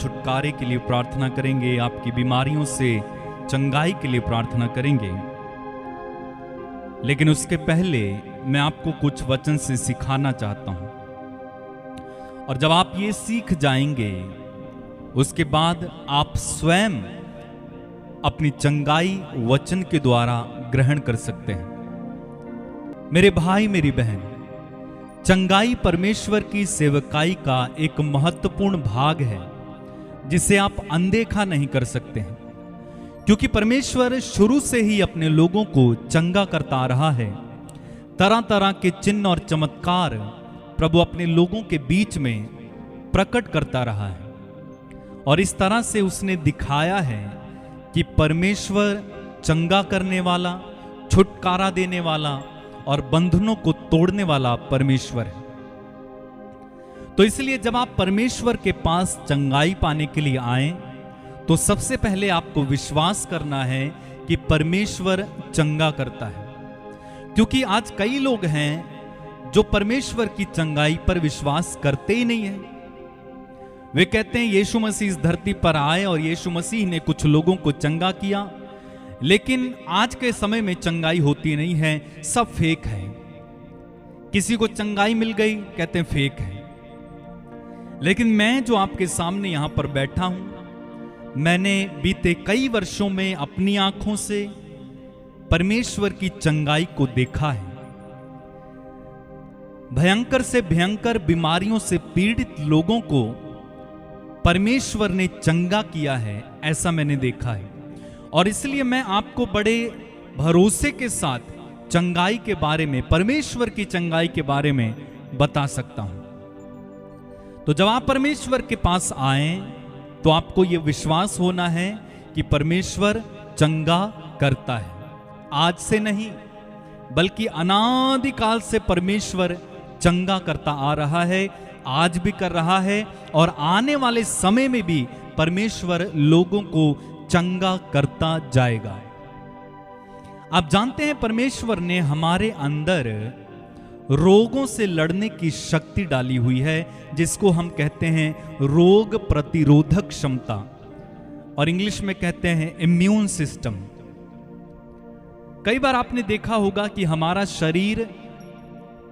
छुटकारे के लिए प्रार्थना करेंगे, आपकी बीमारियों से चंगाई के लिए प्रार्थना करेंगे। लेकिन उसके पहले मैं आपको कुछ वचन से सिखाना चाहता हूं, और जब आप ये सीख जाएंगे उसके बाद आप स्वयं अपनी चंगाई वचन के द्वारा ग्रहण कर सकते हैं। मेरे भाई मेरी बहन, चंगाई परमेश्वर की सेवकाई का एक महत्वपूर्ण भाग है जिसे आप अनदेखा नहीं कर सकते हैं, क्योंकि परमेश्वर शुरू से ही अपने लोगों को चंगा करता आ रहा है। तरह तरह के चिन्ह और चमत्कार प्रभु अपने लोगों के बीच में प्रकट करता रहा है, और इस तरह से उसने दिखाया है कि परमेश्वर चंगा करने वाला, छुटकारा देने वाला और बंधनों को तोड़ने वाला परमेश्वर है। तो इसलिए जब आप परमेश्वर के पास चंगाई पाने के लिए आए तो सबसे पहले आपको विश्वास करना है कि परमेश्वर चंगा करता है, क्योंकि आज कई लोग हैं जो परमेश्वर की चंगाई पर विश्वास करते ही नहीं है। वे कहते हैं यीशु मसीह इस धरती पर आए और यीशु मसीह ने कुछ लोगों को चंगा किया, लेकिन आज के समय में चंगाई होती नहीं है, सब फेक है। किसी को चंगाई मिल गई कहते हैं फेक है। लेकिन मैं जो आपके सामने यहां पर बैठा हूं, मैंने बीते कई वर्षों में अपनी आंखों से परमेश्वर की चंगाई को देखा है। भयंकर से भयंकर बीमारियों से पीड़ित लोगों को परमेश्वर ने चंगा किया है, ऐसा मैंने देखा है। और इसलिए मैं आपको बड़े भरोसे के साथ चंगाई के बारे में, परमेश्वर की चंगाई के बारे में बता सकता हूं। तो जब आप परमेश्वर के पास आए तो आपको यह विश्वास होना है कि परमेश्वर चंगा करता है। आज से नहीं बल्कि अनादिकाल से परमेश्वर चंगा करता आ रहा है, आज भी कर रहा है, और आने वाले समय में भी परमेश्वर लोगों को चंगा करता जाएगा। आप जानते हैं परमेश्वर ने हमारे अंदर रोगों से लड़ने की शक्ति डाली हुई है, जिसको हम कहते हैं रोग प्रतिरोधक क्षमता, और इंग्लिश में कहते हैं इम्यून सिस्टम। कई बार आपने देखा होगा कि हमारा शरीर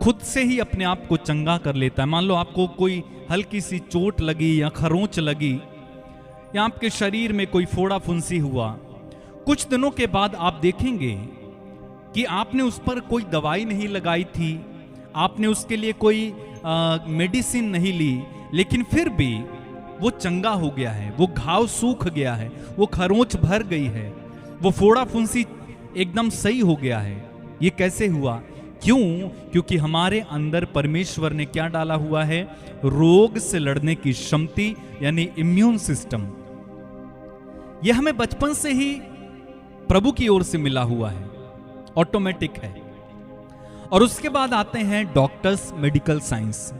खुद से ही अपने आप को चंगा कर लेता है। मान लो आपको कोई हल्की सी चोट लगी या खरोंच लगी या आपके शरीर में कोई फोड़ा फुंसी हुआ, कुछ दिनों के बाद आप देखेंगे कि आपने उस पर कोई दवाई नहीं लगाई थी, आपने उसके लिए कोई मेडिसिन नहीं ली, लेकिन फिर भी वो चंगा हो गया है, वो घाव सूख गया है, वो खरोंच भर गई है, वो फोड़ा फुंसी एकदम सही हो गया है। ये कैसे हुआ? क्यों? क्योंकि हमारे अंदर परमेश्वर ने क्या डाला हुआ है? रोग से लड़ने की क्षमता, यानी इम्यून सिस्टम। यह हमें बचपन से ही प्रभु की ओर से मिला हुआ है, ऑटोमेटिक है। और उसके बाद आते हैं डॉक्टर्स, मेडिकल साइंस,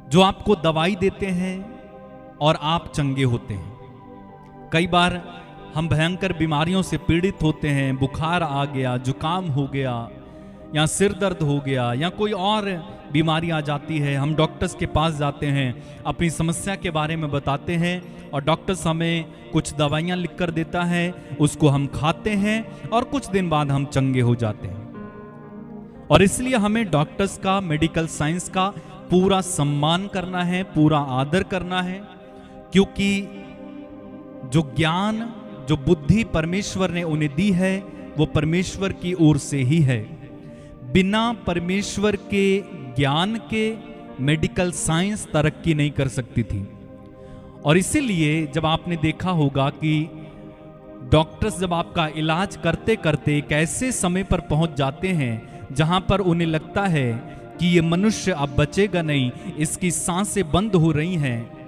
जो आपको दवाई देते हैं और आप चंगे होते हैं। कई बार हम भयंकर बीमारियों से पीड़ित होते हैं, बुखार आ गया, जुकाम हो गया, या सिर दर्द हो गया, या कोई और बीमारी आ जाती है। हम डॉक्टर्स के पास जाते हैं, अपनी समस्या के बारे में बताते हैं, और डॉक्टर्स हमें कुछ दवाइयाँ लिख कर देता है, उसको हम खाते हैं और कुछ दिन बाद हम चंगे हो जाते हैं। और इसलिए हमें डॉक्टर्स का, मेडिकल साइंस का पूरा सम्मान करना है, पूरा आदर करना है, क्योंकि जो ज्ञान, जो बुद्धि परमेश्वर ने उन्हें दी है वो परमेश्वर की ओर से ही है। बिना परमेश्वर के ज्ञान के मेडिकल साइंस तरक्की नहीं कर सकती थी। और इसीलिए जब आपने देखा होगा कि डॉक्टर्स जब आपका इलाज करते करते एक ऐसे समय पर पहुंच जाते हैं जहां पर उन्हें लगता है कि ये मनुष्य अब बचेगा नहीं, इसकी सांसें बंद हो रही हैं,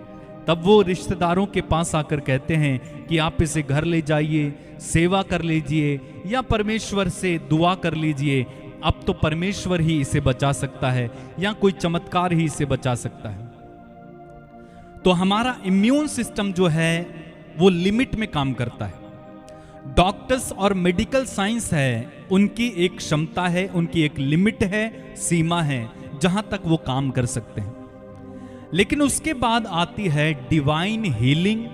तब वो रिश्तेदारों के पास आकर कहते हैं कि आप इसे घर ले जाइए, सेवा कर लीजिए, या परमेश्वर से दुआ कर लीजिए, अब तो परमेश्वर ही इसे बचा सकता है, या कोई चमत्कार ही इसे बचा सकता है। तो हमारा इम्यून सिस्टम जो है वो लिमिट में काम करता है। डॉक्टर्स और मेडिकल साइंस है, उनकी एक क्षमता है, उनकी एक लिमिट है, सीमा है, जहां तक वो काम कर सकते हैं। लेकिन उसके बाद आती है डिवाइन हीलिंग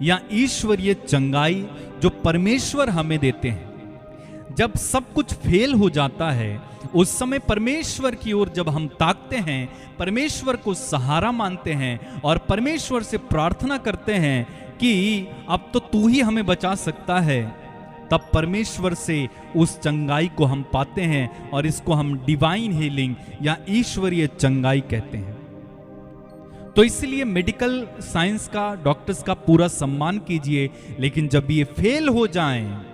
या ईश्वरीय चंगाई जो परमेश्वर हमें देते हैं। जब सब कुछ फेल हो जाता है उस समय परमेश्वर की ओर जब हम ताकते हैं, परमेश्वर को सहारा मानते हैं और परमेश्वर से प्रार्थना करते हैं कि अब तो तू ही हमें बचा सकता है, तब परमेश्वर से उस चंगाई को हम पाते हैं और इसको हम डिवाइन हीलिंग या ईश्वरीय चंगाई कहते हैं। तो इसलिए मेडिकल साइंस का, डॉक्टर्स का पूरा सम्मान कीजिए, लेकिन जब ये फेल हो जाएं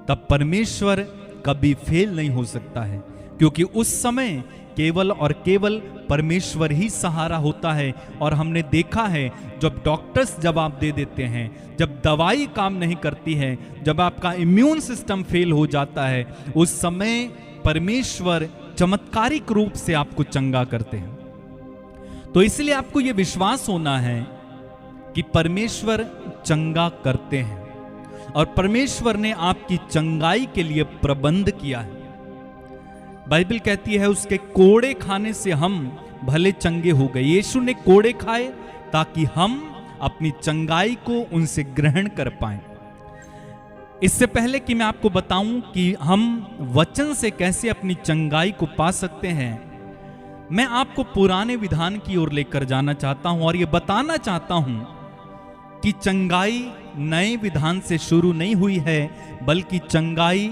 तब परमेश्वर कभी फेल नहीं हो सकता है, क्योंकि उस समय केवल और केवल परमेश्वर ही सहारा होता है। और हमने देखा है जब डॉक्टर्स जवाब दे देते हैं, जब दवाई काम नहीं करती है, जब आपका इम्यून सिस्टम फेल हो जाता है, उस समय परमेश्वर चमत्कारिक रूप से आपको चंगा करते हैं। तो इसलिए आपको यह विश्वास होना है कि परमेश्वर चंगा करते हैं और परमेश्वर ने आपकी चंगाई के लिए प्रबंध किया है। बाइबल कहती है उसके कोड़े खाने से हम भले चंगे हो गए। यीशु ने कोड़े खाए ताकि हम अपनी चंगाई को उनसे ग्रहण कर पाएं। इससे पहले कि मैं आपको बताऊं कि हम वचन से कैसे अपनी चंगाई को पा सकते हैं, मैं आपको पुराने विधान की ओर लेकर जाना चाहता हूं और यह बताना चाहता हूं कि चंगाई नए विधान से शुरू नहीं हुई है, बल्कि चंगाई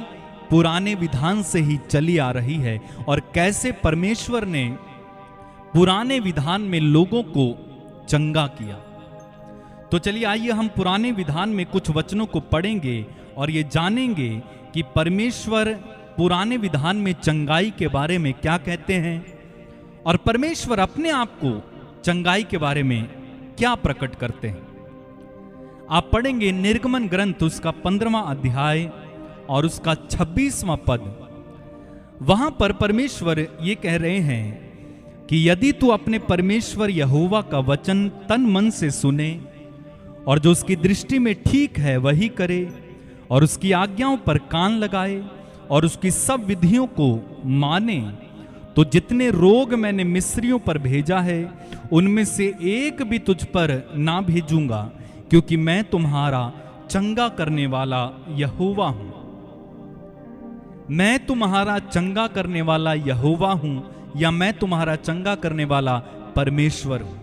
पुराने विधान से ही चली आ रही है और कैसे परमेश्वर ने पुराने विधान में लोगों को चंगा किया। तो चलिए आइए हम पुराने विधान में कुछ वचनों को पढ़ेंगे और ये जानेंगे कि परमेश्वर पुराने विधान में चंगाई के बारे में क्या कहते हैं और परमेश्वर अपने आप को चंगाई के बारे में क्या प्रकट करते हैं। आप पढ़ेंगे निर्गमन ग्रंथ उसका 15वां अध्याय और उसका 26वां पद। वहां पर परमेश्वर ये कह रहे हैं कि यदि तू अपने परमेश्वर यहोवा का वचन तन मन से सुने और जो उसकी दृष्टि में ठीक है वही करे और उसकी आज्ञाओं पर कान लगाए और उसकी सब विधियों को माने, तो जितने रोग मैंने मिस्रियों पर भेजा है उनमें से एक भी तुझ पर ना भेजूंगा, क्योंकि मैं तुम्हारा चंगा करने वाला यहोवा हूं। मैं तुम्हारा चंगा करने वाला यहोवा हूं या मैं तुम्हारा चंगा करने वाला परमेश्वर हूं।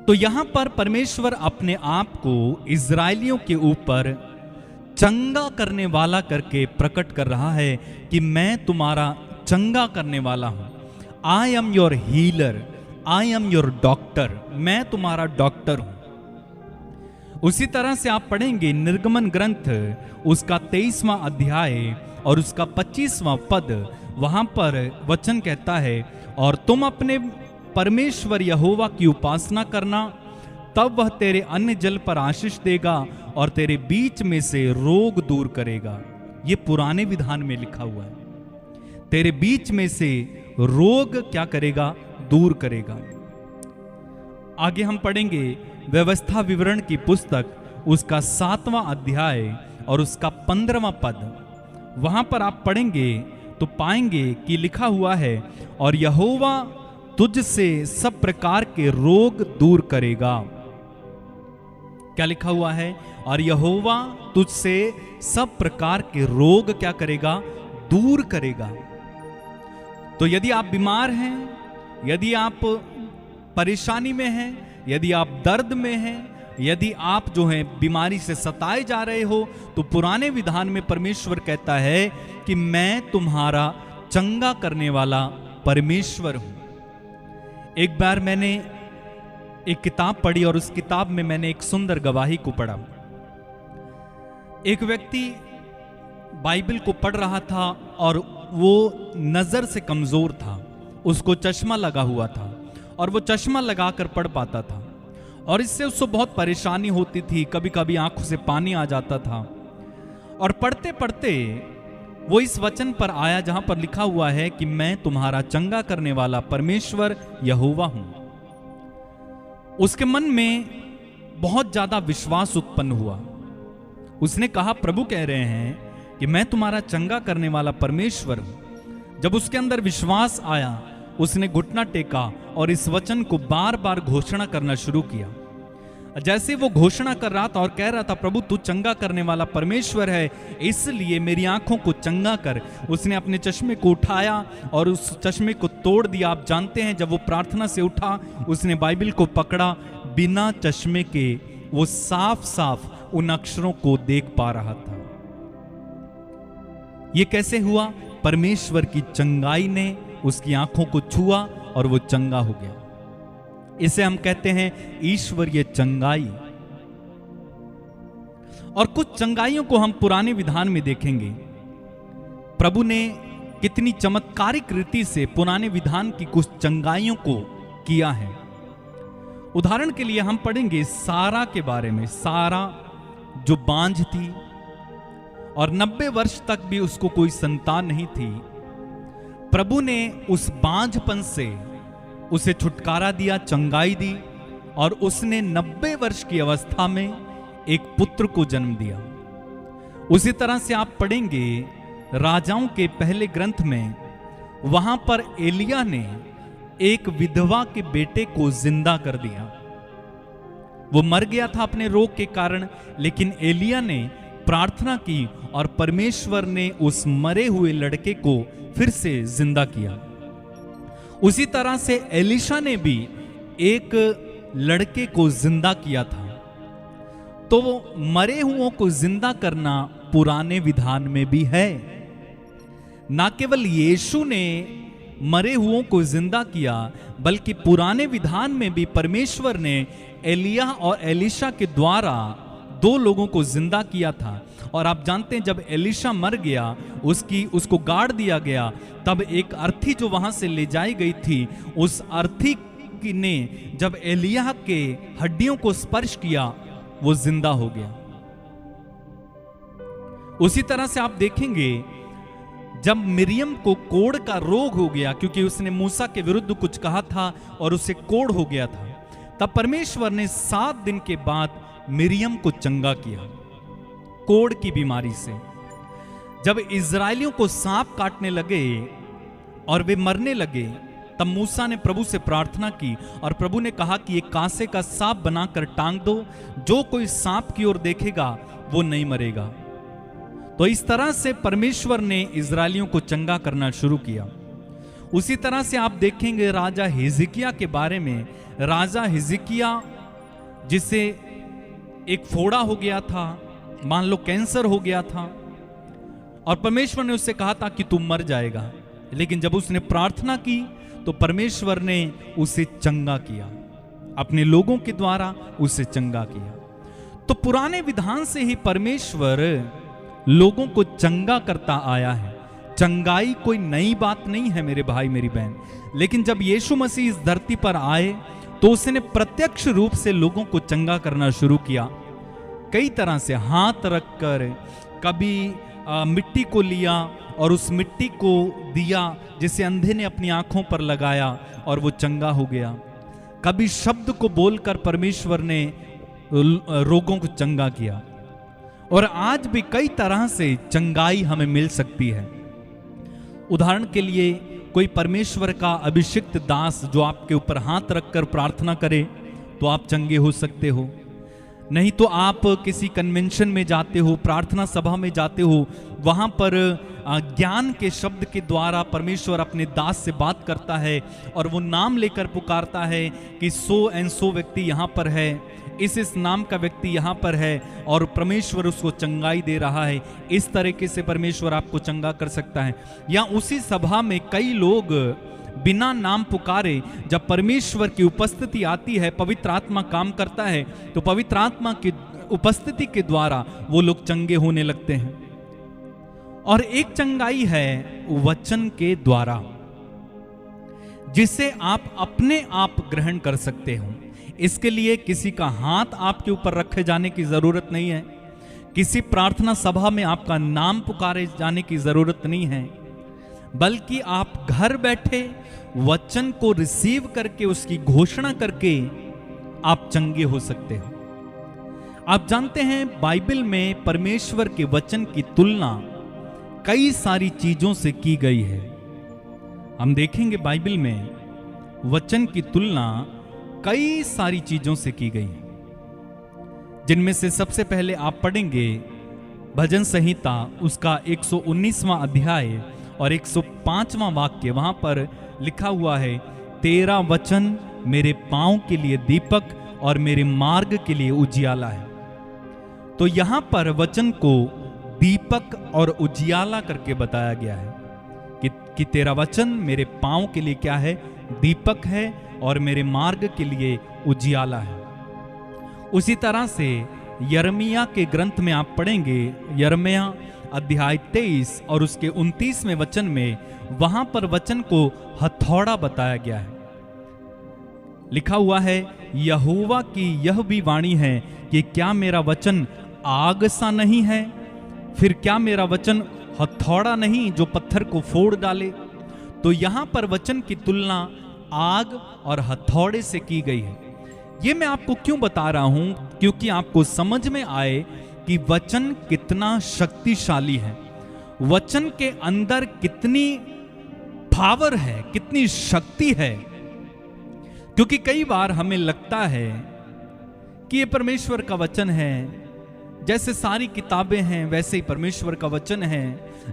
तो यहां पर परमेश्वर अपने आप को इजराइलियों के ऊपर चंगा करने वाला करके प्रकट कर रहा है कि मैं तुम्हारा चंगा करने वाला हूं। I am your healer, I am your doctor, मैं तुम्हारा डॉक्टर हूं। उसी तरह से आप पढ़ेंगे निर्गमन ग्रंथ उसका 23वां अध्याय और उसका 25वां पद। वहां पर वचन कहता है, और तुम अपने परमेश्वर यहोवा की उपासना करना, तब वह तेरे अन्न जल पर आशीष देगा और तेरे बीच में से रोग दूर करेगा। ये पुराने विधान में लिखा हुआ है, तेरे बीच में से रोग क्या करेगा? दूर करेगा। आगे हम पढ़ेंगे व्यवस्था विवरण की पुस्तक उसका 7वां अध्याय और उसका 15वां पद। वहां पर आप पढ़ेंगे तो पाएंगे कि लिखा हुआ है, और यहोवा तुझसे सब प्रकार के रोग दूर करेगा। क्या लिखा हुआ है? और यहोवा तुझसे सब प्रकार के रोग क्या करेगा? दूर करेगा। तो यदि आप बीमार हैं, यदि आप परेशानी में हैं, यदि आप दर्द में हैं, यदि आप जो हैं बीमारी से सताए जा रहे हो, तो पुराने विधान में परमेश्वर कहता है कि मैं तुम्हारा चंगा करने वाला परमेश्वर हूं। एक बार मैंने एक किताब पढ़ी और उस किताब में मैंने एक सुंदर गवाही को पढ़ा। एक व्यक्ति बाइबल को पढ़ रहा था और वो नजर से कमजोर था, उसको चश्मा लगा हुआ था और वो चश्मा लगाकर पढ़ पाता था और इससे उसको बहुत परेशानी होती थी। कभी कभी आंखों से पानी आ जाता था और पढ़ते पढ़ते वो इस वचन पर आया जहां पर लिखा हुआ है कि मैं तुम्हारा चंगा करने वाला परमेश्वर यहोवा हूं। उसके मन में बहुत ज्यादा विश्वास उत्पन्न हुआ। उसने कहा, प्रभु कह रहे हैं कि मैं तुम्हारा चंगा करने वाला परमेश्वर हूं। जब उसके अंदर विश्वास आया उसने घुटना टेका और इस वचन को बार बार घोषणा करना शुरू किया। जैसे वो घोषणा कर रहा था और कह रहा था, प्रभु तू चंगा करने वाला परमेश्वर है, इसलिए मेरी आंखों को चंगा कर, उसने अपने चश्मे को उठाया और उस चश्मे को तोड़ दिया। आप जानते हैं जब वो प्रार्थना से उठा, उसने बाइबल को पकड़ा, बिना चश्मे के वो साफ साफ उन अक्षरों को देख पा रहा था। ये कैसे हुआ? परमेश्वर की चंगाई ने उसकी आंखों को छुआ और वो चंगा हो गया। इसे हम कहते हैं ईश्वरीय चंगाई। और कुछ चंगाइयों को हम पुराने विधान में देखेंगे। प्रभु ने कितनी चमत्कारिक रीति से पुराने विधान की कुछ चंगाइयों को किया है। उदाहरण के लिए हम पढ़ेंगे सारा के बारे में। सारा जो बांझ थी और 90 वर्ष तक भी उसको कोई संतान नहीं थी, प्रभु ने उस बांझपन से उसे छुटकारा दिया, चंगाई दी और उसने 90 वर्ष की अवस्था में एक पुत्र को जन्म दिया। उसी तरह से आप पढ़ेंगे राजाओं के पहले ग्रंथ में, वहां पर एलिया ने एक विधवा के बेटे को जिंदा कर दिया। वो मर गया था अपने रोग के कारण, लेकिन एलिया ने प्रार्थना की और परमेश्वर ने उस मरे हुए लड़के को फिर से जिंदा किया। उसी तरह से एलीशा ने भी एक लड़के को जिंदा किया था। तो वो मरे हुओं को जिंदा करना पुराने विधान में भी है। ना केवल यीशु ने मरे हुओं को जिंदा किया, बल्कि पुराने विधान में भी परमेश्वर ने एलिया और एलीशा के द्वारा 2 लोगों को जिंदा किया था। और आप जानते हैं जब एलीशा मर गया, उसको गाड़ दिया गया, तब एक अर्थी जो वहां से ले जाई गई थी, उस अर्थी ने जब एलिया के हड्डियों को स्पर्श किया, वो जिंदा हो गया। उसी तरह से आप देखेंगे जब मिरियम को कोढ़ का रोग हो गया, क्योंकि उसने मूसा के विरुद्ध कुछ कहा था और उसे कोढ़ हो गया था, तब परमेश्वर ने 7 दिन के बाद मिरियम को चंगा किया कोढ़ की बीमारी से। जब इजराइलियों को सांप काटने लगे और वे मरने लगे, तब मूसा ने प्रभु से प्रार्थना की और प्रभु ने कहा कि एक कांसे का सांप बनाकर टांग दो, जो कोई सांप की ओर देखेगा वो नहीं मरेगा। तो इस तरह से परमेश्वर ने इजराइलियों को चंगा करना शुरू किया। उसी तरह से आप देखेंगे राजा हिजकिय्याह के बारे में। राजा हिजकिय्याह जिसे एक फोड़ा हो गया था, मान लो कैंसर हो गया था, और परमेश्वर ने उससे कहा था कि तू मर जाएगा, लेकिन जब उसने प्रार्थना की तो परमेश्वर ने उसे चंगा किया, अपने लोगों के द्वारा उसे चंगा किया। तो पुराने विधान से ही परमेश्वर लोगों को चंगा करता आया है। चंगाई कोई नई बात नहीं है मेरे भाई मेरी बहन, लेकिन जब यीशु मसीह इस धरती पर आए तो उसने प्रत्यक्ष रूप से लोगों को चंगा करना शुरू किया। कई तरह से हाथ रखकर, कभी मिट्टी को लिया और उस मिट्टी को दिया जिसे अंधे ने अपनी आंखों पर लगाया और वो चंगा हो गया। कभी शब्द को बोलकर परमेश्वर ने रोगों को चंगा किया। और आज भी कई तरह से चंगाई हमें मिल सकती है। उदाहरण के लिए कोई परमेश्वर का अभिषिक्त दास जो आपके ऊपर हाथ रखकर प्रार्थना करे तो आप चंगे हो सकते हो। नहीं तो आप किसी कन्वेंशन में जाते हो, प्रार्थना सभा में जाते हो, वहाँ पर ज्ञान के शब्द के द्वारा परमेश्वर अपने दास से बात करता है और वो नाम लेकर पुकारता है कि सो एंड सो व्यक्ति यहाँ पर है, इस नाम का व्यक्ति यहाँ पर है, और परमेश्वर उसको चंगाई दे रहा है। इस तरीके से परमेश्वर आपको चंगा कर सकता है। या उसी सभा में कई लोग बिना नाम पुकारे जब परमेश्वर की उपस्थिति आती है, पवित्र आत्मा काम करता है, तो पवित्र आत्मा की उपस्थिति के द्वारा वो लोग चंगे होने लगते हैं। और एक चंगाई है वचन के द्वारा, जिसे आप अपने आप ग्रहण कर सकते हो। इसके लिए किसी का हाथ आपके ऊपर रखे जाने की जरूरत नहीं है, किसी प्रार्थना सभा में आपका नाम पुकारे जाने की जरूरत नहीं है, बल्कि आप घर बैठे वचन को रिसीव करके उसकी घोषणा करके आप चंगे हो सकते हो। आप जानते हैं बाइबल में परमेश्वर के वचन की तुलना कई सारी चीजों से की गई है। हम देखेंगे बाइबल में वचन की तुलना कई सारी चीजों से की गई है, जिनमें से सबसे पहले आप पढ़ेंगे भजन संहिता उसका 119वां अध्याय और 105वां वाक्य। वहां पर लिखा हुआ है, तेरा वचन मेरे पांव के लिए दीपक और मेरे मार्ग के लिए उजियाला है। तो यहां पर वचन को दीपक और उजियाला करके बताया गया है कि तेरा वचन मेरे पांव के लिए क्या है, दीपक है, और मेरे मार्ग के लिए उजियाला है। उसी तरह से यिर्मयाह के ग्रंथ में आप पढ़ेंगे, यिर्मयाह अध्याय 23 और उसके 29वें वचन में, वहां पर वचन को हथौड़ा बताया गया है। लिखा हुआ है, यहोवा की यह भी वाणी है कि क्या मेरा वचन आग सा नहीं है, फिर क्या मेरा वचन हथौड़ा नहीं जो पत्थर को फोड़ डाले। तो यहां पर वचन की तुलना आग और हथौड़े से की गई है। यह मैं आपको क्यों बता रहा हूं, क्योंकि आपको समझ में आए कि वचन कितना शक्तिशाली है, वचन के अंदर कितनी पावर है, कितनी शक्ति है। क्योंकि कई बार हमें लगता है कि ये परमेश्वर का वचन है, जैसे सारी किताबें हैं वैसे ही परमेश्वर का वचन है,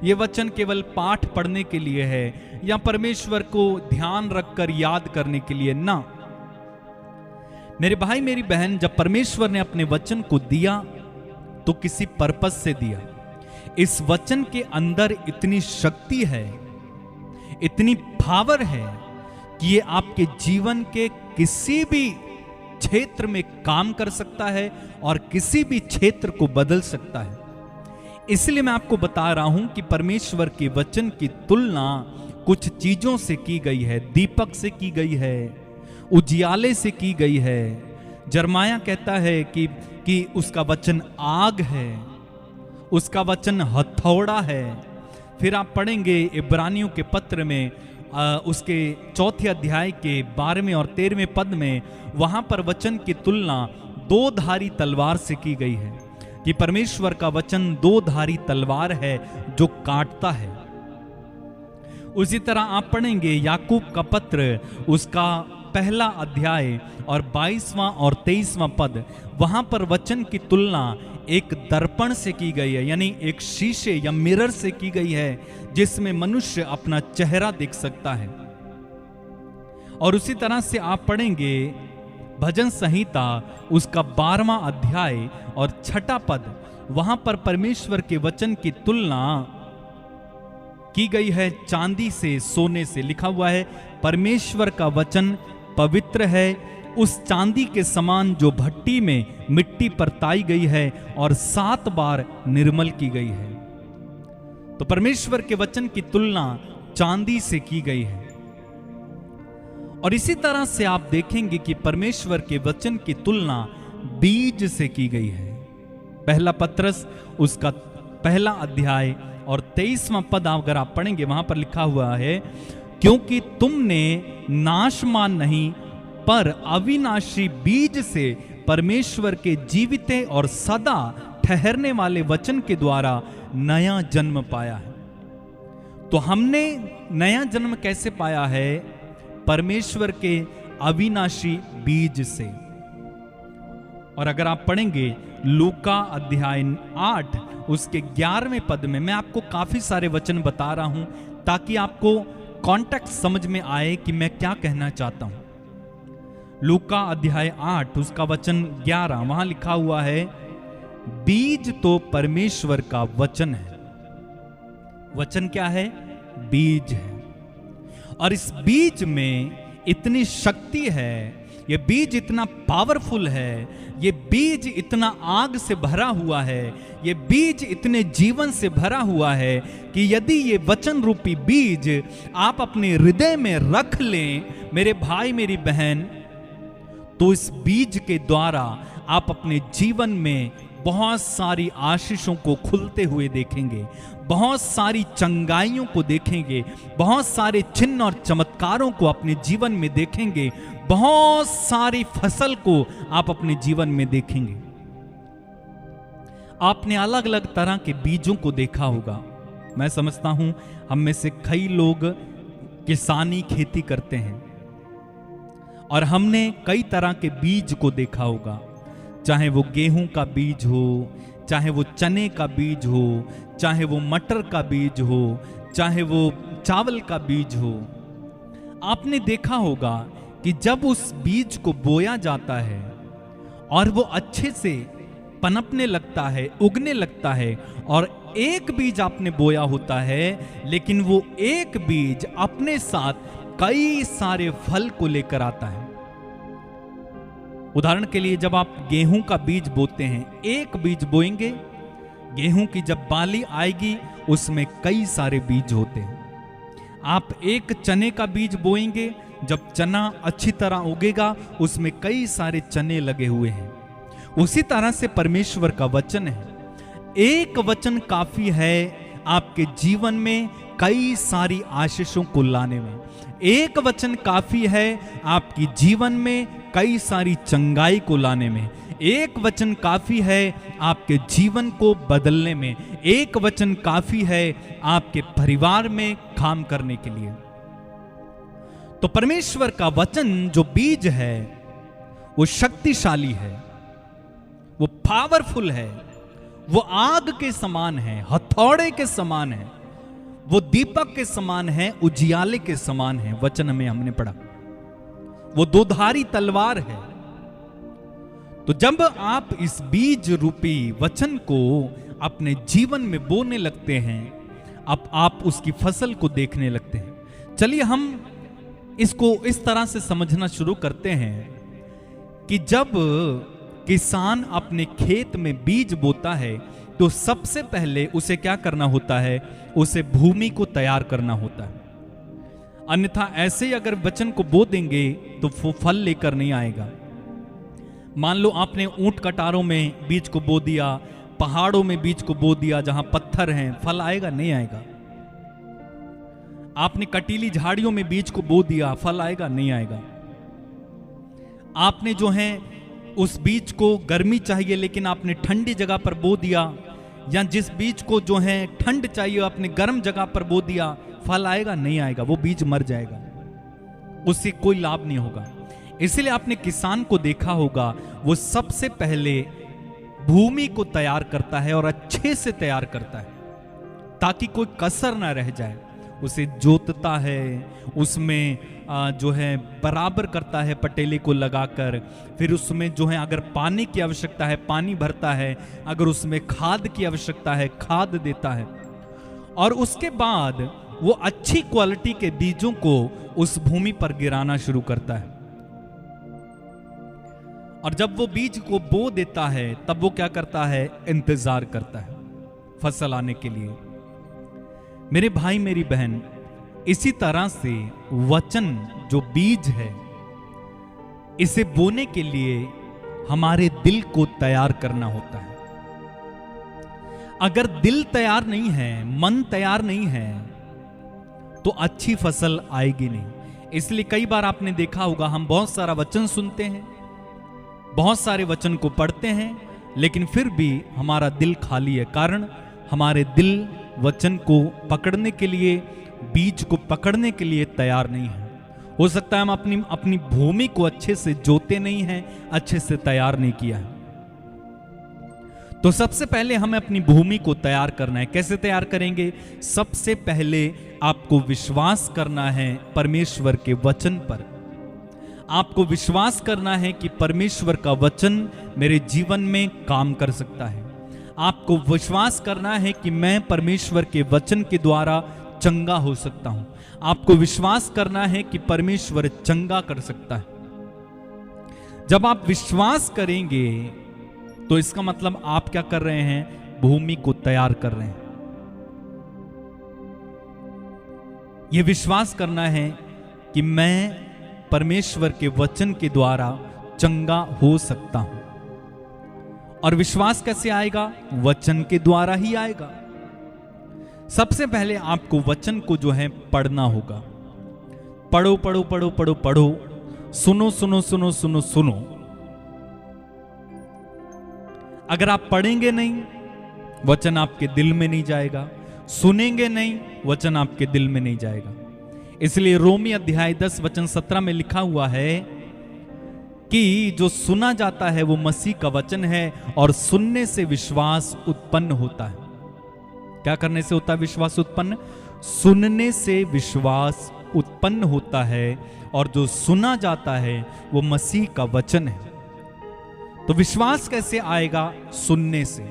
ये वचन केवल पाठ पढ़ने के लिए है या परमेश्वर को ध्यान रखकर याद करने के लिए ना। मेरे भाई मेरी बहन, जब परमेश्वर ने अपने वचन को दिया तो किसी पर्पस से दिया। इस वचन के अंदर इतनी शक्ति है, इतनी पावर है कि ये आपके जीवन के किसी भी क्षेत्र में काम कर सकता है और किसी भी क्षेत्र को बदल सकता है। इसलिए मैं आपको बता रहा हूं कि परमेश्वर के वचन की तुलना कुछ चीजों से की गई है। दीपक से की गई है, उजियाले से की गई है। यिर्मयाह कहता है कि उसका वचन आग है, उसका वचन हथौड़ा है। फिर आप पढ़ेंगे इब्रानियों के पत्र में उसके 4 अध्याय के 12वें और 13वें पद में, वहां पर वचन की तुलना दो धारी तलवार से की गई है कि परमेश्वर का वचन दो धारी तलवार है जो काटता है। उसी तरह आप पढ़ेंगे याकूब का पत्र उसका 1 अध्याय और 22वां और 23वां पद, वहां पर वचन की तुलना एक दर्पण से की गई है, यानी एक शीशे या मिरर से की गई है जिसमें मनुष्य अपना चेहरा देख सकता है। और उसी तरह से आप पढ़ेंगे भजन संहिता उसका 12वां अध्याय और 6 पद, वहां पर परमेश्वर के वचन की तुलना की गई है चांदी से, सोने से। लिखा हुआ है, परमेश्वर का वचन पवित्र है, उस चांदी के समान जो भट्टी में मिट्टी पर ताई गई है और 7 बार निर्मल की गई है। तो परमेश्वर के वचन की तुलना चांदी से की गई है। और इसी तरह से आप देखेंगे कि परमेश्वर के वचन की तुलना बीज से की गई है। 1 पत्रस उसका 1 अध्याय और 23वां पद अगर आप पढ़ेंगे, वहां पर लिखा हुआ है, क्योंकि तुमने नाशमान नहीं पर अविनाशी बीज से परमेश्वर के जीविते और सदा ठहरने वाले वचन के द्वारा नया जन्म पाया है। तो हमने नया जन्म कैसे पाया है? परमेश्वर के अविनाशी बीज से। और अगर आप पढ़ेंगे लूका अध्याय 8 उसके 11वें पद में, मैं आपको काफी सारे वचन बता रहा हूं ताकि आपको कॉन्टेक्स्ट समझ में आए कि मैं क्या कहना चाहता हूं। लूका अध्याय 8 उसका वचन 11, वहां लिखा हुआ है, बीज तो परमेश्वर का वचन है। वचन क्या है? बीज है। और इस बीज में इतनी शक्ति है, ये बीज इतना पावरफुल है, ये बीज इतना आग से भरा हुआ है, ये बीज इतने जीवन से भरा हुआ है कि यदि ये वचन रूपी बीज आप अपने हृदय में रख लें, मेरे भाई मेरी बहन, तो इस बीज के द्वारा आप अपने जीवन में बहुत सारी आशीषों को खुलते हुए देखेंगे, बहुत सारी चंगाइयों को देखेंगे, बहुत सारे चिन्ह और चमत्कारों को अपने जीवन में देखेंगे, बहुत सारी फसल को आप अपने जीवन में देखेंगे। आपने अलग अलग तरह के बीजों को देखा होगा। मैं समझता हूं हम में से कई लोग किसानी खेती करते हैं और हमने कई तरह के बीज को देखा होगा, चाहे वो गेहूं का बीज हो, चाहे वो चने का बीज हो, चाहे वो मटर का बीज हो, चाहे वो चावल का बीज हो। आपने देखा होगा कि जब उस बीज को बोया जाता है और वो अच्छे से पनपने लगता है, उगने लगता है, और एक बीज आपने बोया होता है, लेकिन वो एक बीज अपने साथ कई सारे फल को लेकर आता है। उदाहरण के लिए जब आप गेहूं का बीज बोते हैं, एक बीज बोएंगे, गेहूं की जब बाली आएगी उसमें कई सारे बीज होते हैं। आप एक चने का बीज बोएंगे, जब चना अच्छी तरह उगेगा उसमें कई सारे चने लगे हुए हैं। उसी तरह से परमेश्वर का वचन है, एक वचन काफी है आपके जीवन में कई सारी आशीषों को लाने में। एक वचन काफी है आपकी जीवन में कई सारी चंगाई को लाने में। एक वचन काफी है आपके जीवन को बदलने में। एक वचन काफी है आपके परिवार में काम करने के लिए। तो परमेश्वर का वचन जो बीज है वो शक्तिशाली है, वो पावरफुल है, वो आग के समान है, हथौड़े के समान है, वो दीपक के समान है, उजियाले के समान है। वचन में हमने पढ़ा वो दोधारी तलवार है। तो जब आप इस बीज रूपी वचन को अपने जीवन में बोने लगते हैं, अब आप उसकी फसल को देखने लगते हैं। चलिए हम इसको इस तरह से समझना शुरू करते हैं कि जब किसान अपने खेत में बीज बोता है तो सबसे पहले उसे क्या करना होता है, उसे भूमि को तैयार करना होता है। अन्यथा ऐसे ही अगर वचन को बो देंगे तो वो फल लेकर नहीं आएगा। मान लो आपने ऊंट कटारों में बीज को बो दिया, पहाड़ों में बीज को बो दिया जहां पत्थर हैं, फल आएगा? नहीं आएगा। आपने कटीली झाड़ियों में बीज को बो दिया, फल आएगा? नहीं आएगा। आपने जो है उस बीज को गर्मी चाहिए लेकिन आपने ठंडी जगह पर बो दिया, या जिस बीज को जो है ठंड चाहिए आपने गर्म जगह पर बो दिया, फल आएगा? नहीं आएगा। वो बीज मर जाएगा, उससे कोई लाभ नहीं होगा। इसलिए आपने किसान को देखा होगा, वो सबसे पहले भूमि को तैयार करता है और अच्छे से तैयार करता है ताकि कोई कसर ना रह जाए। उसे जोतता है, उसमें जो है बराबर करता है पटेले को लगाकर, फिर उसमें जो है अगर पानी की आवश्यकता है पानी भरता है, अगर उसमें खाद की आवश्यकता है खाद देता है, और उसके बाद वो अच्छी क्वालिटी के बीजों को उस भूमि पर गिराना शुरू करता है। और जब वो बीज को बो देता है तब वो क्या करता है, इंतजार करता है फसल आने के लिए। मेरे भाई मेरी बहन, इसी तरह से वचन जो बीज है, इसे बोने के लिए हमारे दिल को तैयार करना होता है। अगर दिल तैयार नहीं है, मन तैयार नहीं है, तो अच्छी फसल आएगी नहीं। इसलिए कई बार आपने देखा होगा, हम बहुत सारा वचन सुनते हैं, बहुत सारे वचन को पढ़ते हैं, लेकिन फिर भी हमारा दिल खाली है। कारण हमारे दिल वचन को पकड़ने के लिए, बीज को पकड़ने के लिए तैयार नहीं है। हो सकता है हम अपनी भूमि को अच्छे से जोते नहीं हैं, अच्छे से तैयार नहीं किया है। तो सबसे पहले हमें अपनी भूमि को तैयार करना है। कैसे तैयार करेंगे? सबसे पहले आपको विश्वास करना है परमेश्वर के वचन पर। आपको विश्वास करना है कि परमेश्वर का वचन मेरे जीवन में काम कर सकता है। आपको विश्वास करना है कि मैं परमेश्वर के वचन के द्वारा चंगा हो सकता हूं। आपको विश्वास करना है कि परमेश्वर चंगा कर सकता है। जब आप विश्वास करेंगे तो इसका मतलब आप क्या कर रहे हैं, भूमि को तैयार कर रहे हैं। यह विश्वास करना है कि मैं परमेश्वर के वचन के द्वारा चंगा हो सकता हूं। और विश्वास कैसे आएगा? वचन के द्वारा ही आएगा। सबसे पहले आपको वचन को जो है पढ़ना होगा। पढ़ो पढ़ो पढ़ो पढ़ो पढ़ो, सुनो सुनो सुनो सुनो सुनो। अगर आप पढ़ेंगे नहीं, वचन आपके दिल में नहीं जाएगा। सुनेंगे नहीं, वचन आपके दिल में नहीं जाएगा। इसलिए रोमी अध्याय 10 वचन 17 में लिखा हुआ है कि जो सुना जाता है वो मसीह का वचन है और सुनने से विश्वास उत्पन्न होता है। क्या करने से होता है विश्वास उत्पन्न? सुनने से विश्वास उत्पन्न होता है और जो सुना जाता है वो मसीह का वचन है। तो विश्वास कैसे आएगा? सुनने से।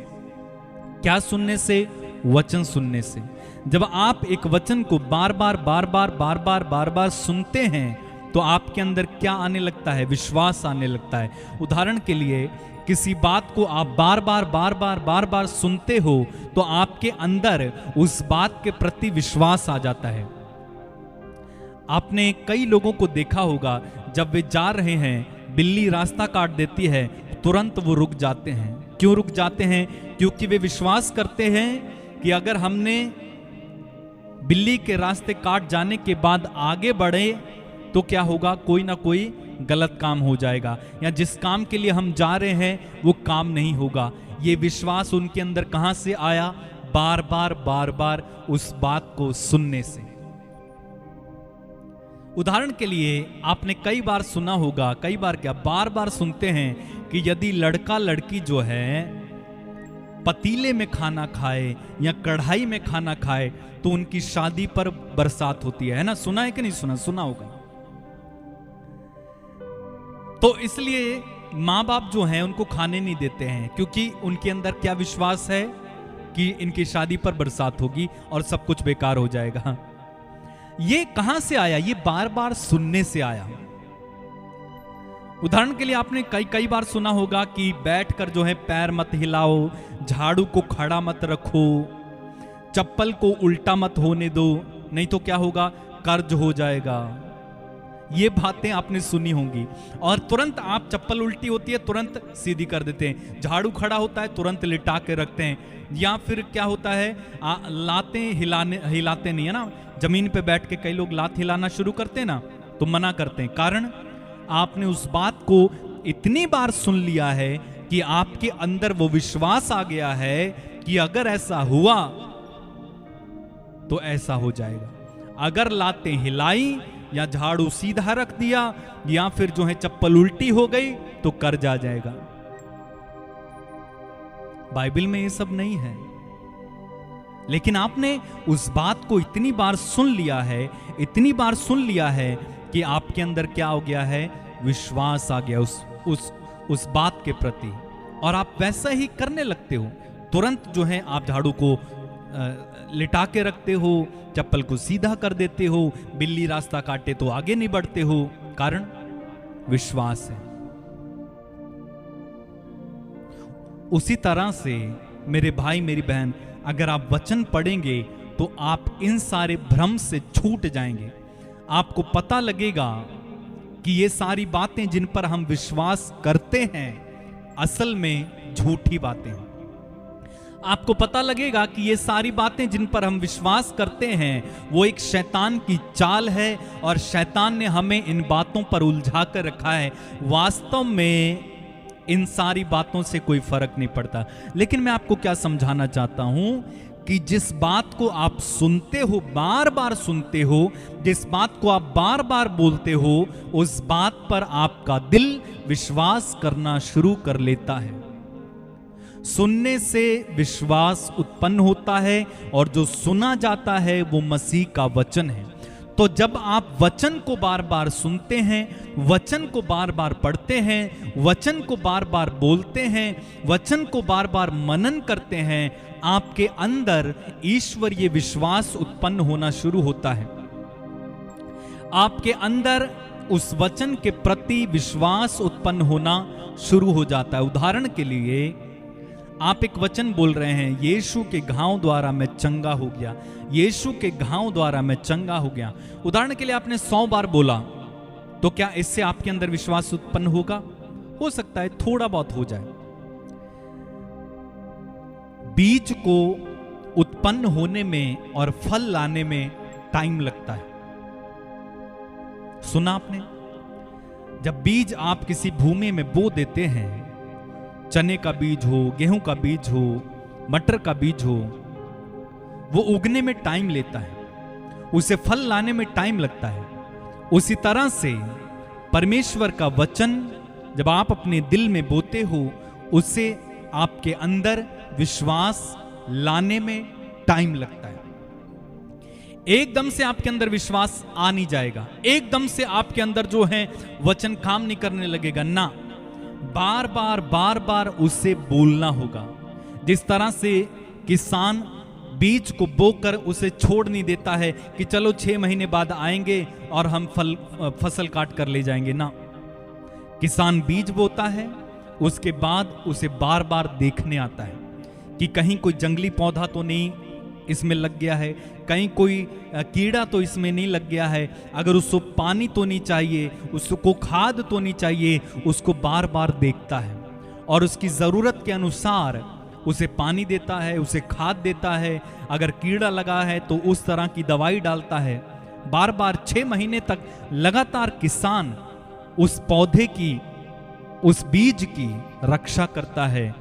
क्या सुनने से? वचन सुनने से। जब आप एक वचन को बार बार सुनते हैं तो आपके अंदर क्या आने लगता है? विश्वास आने लगता है। उदाहरण के लिए किसी बात को आप बार बार सुनते हो तो आपके अंदर उस बात के प्रति विश्वास आ जाता है। आपने कई लोगों को देखा होगा, जब वे जा रहे हैं, बिल्ली रास्ता काट देती है, तुरंत वो रुक जाते हैं। क्यों रुक जाते हैं? क्योंकि वे विश्वास करते हैं कि अगर हमने बिल्ली के रास्ते काट जाने के बाद आगे बढ़े तो क्या होगा? कोई ना कोई गलत काम हो जाएगा, या जिस काम के लिए हम जा रहे हैं वो काम नहीं होगा। ये विश्वास उनके अंदर कहां से आया? बार बार उस बात को सुनने से। उदाहरण के लिए आपने कई बार सुना होगा, कई बार क्या बार बार सुनते हैं कि यदि लड़का लड़की जो है पतीले में खाना खाए या कढ़ाई में खाना खाए तो उनकी शादी पर बरसात होती है ना? सुना है कि नहीं सुना? सुना होगा। तो इसलिए माँ बाप जो हैं उनको खाने नहीं देते हैं, क्योंकि उनके अंदर क्या विश्वास है कि इनकी शादी पर बरसात होगी और सब कुछ बेकार हो जाएगा। ये कहां से आया? ये बार बार सुनने से आया। उदाहरण के लिए आपने कई बार सुना होगा कि बैठकर जो है पैर मत हिलाओ, झाड़ू को खड़ा मत रखो, चप्पल को उल्टा मत होने दो, नहीं तो क्या होगा? कर्ज हो जाएगा। ये बातें आपने सुनी होंगी। और तुरंत आप चप्पल उल्टी होती है तुरंत सीधी कर देते हैं, झाड़ू खड़ा होता है तुरंत लिटा के रखते हैं, या फिर क्या होता है लातें हिलाते नहीं है ना, जमीन पे बैठ के कई लोग लात हिलाना शुरू करते हैं ना, तो मना करते हैं। कारण आपने उस बात को इतनी बार सुन लिया है कि आपके अंदर वो विश्वास आ गया है कि अगर ऐसा हुआ तो ऐसा हो जाएगा। अगर लातें हिलाई या झाड़ू सीधा रख दिया या फिर जो है चप्पल उल्टी हो गई तो कर्ज आ जाएगा। बाइबल में ये सब नहीं है, लेकिन आपने उस बात को इतनी बार सुन लिया है, इतनी बार सुन लिया है कि आपके अंदर क्या हो गया है? विश्वास आ गया उस बात के प्रति, और आप वैसा ही करने लगते हो। तुरंत जो है आप झाड़ू को लिटा के रखते हो, चप्पल को सीधा कर देते हो, बिल्ली रास्ता काटे तो आगे नहीं बढ़ते हो। कारण विश्वास है। उसी तरह से मेरे भाई मेरी बहन, अगर आप वचन पढ़ेंगे तो आप इन सारे भ्रम से छूट जाएंगे। आपको पता लगेगा कि ये सारी बातें जिन पर हम विश्वास करते हैं असल में झूठी बातें हैं। आपको पता लगेगा कि ये सारी बातें जिन पर हम विश्वास करते हैं वो एक शैतान की चाल है और शैतान ने हमें इन बातों पर उलझा कर रखा है। वास्तव में इन सारी बातों से कोई फर्क नहीं पड़ता। लेकिन मैं आपको क्या समझाना चाहता हूं कि जिस बात को आप सुनते हो, बार बार सुनते हो, जिस बात को आप बार बार बोलते हो, उस बात पर आपका दिल विश्वास करना शुरू कर लेता है। सुनने से विश्वास उत्पन्न होता है और जो सुना जाता है वो मसीह का वचन है। तो जब आप वचन को बार बार सुनते हैं, वचन को बार बार पढ़ते हैं, वचन को बार बार बोलते हैं, वचन को बार बार मनन करते हैं, आपके अंदर ईश्वरीय विश्वास उत्पन्न होना शुरू होता है। आपके अंदर उस वचन के प्रति विश्वास उत्पन्न होना शुरू हो जाता है। उदाहरण के लिए आप एक वचन बोल रहे हैं, यीशु के घाव द्वारा मैं चंगा हो गया, यीशु के घाव द्वारा मैं चंगा हो गया। उदाहरण के लिए आपने 100 बार बोला, तो क्या इससे आपके अंदर विश्वास उत्पन्न होगा? हो सकता है थोड़ा बहुत हो जाए। बीज को उत्पन्न होने में और फल लाने में टाइम लगता है। सुना आपने? जब बीज आप किसी भूमि में बो देते हैं, चने का बीज हो, गेहूं का बीज हो, मटर का बीज हो, वो उगने में टाइम लेता है। उसे फल लाने में टाइम लगता है। उसी तरह से परमेश्वर का वचन जब आप अपने दिल में बोते हो, उसे आपके अंदर विश्वास लाने में टाइम लगता है। एकदम से आपके अंदर विश्वास आ नहीं जाएगा, एकदम से आपके अंदर जो है वचन काम नहीं करने लगेगा ना, बार बार उससे बोलना होगा। जिस तरह से किसान बीज को बोकर उसे छोड़ नहीं देता है कि चलो 6 महीने बाद आएंगे और हम फसल काट कर ले जाएंगे ना, किसान बीज बोता है, उसके बाद उसे बार बार देखने आता है कि कहीं कोई जंगली पौधा तो नहीं इसमें लग गया है, कहीं कोई कीड़ा तो इसमें नहीं लग गया है, अगर उसको पानी तो नहीं चाहिए, उसको खाद तो नहीं चाहिए, उसको बार बार देखता है और उसकी ज़रूरत के अनुसार उसे पानी देता है, उसे खाद देता है। अगर कीड़ा लगा है तो उस तरह की दवाई डालता है। बार बार 6 महीने तक लगातार किसान उस पौधे की, उस बीज की रक्षा करता है,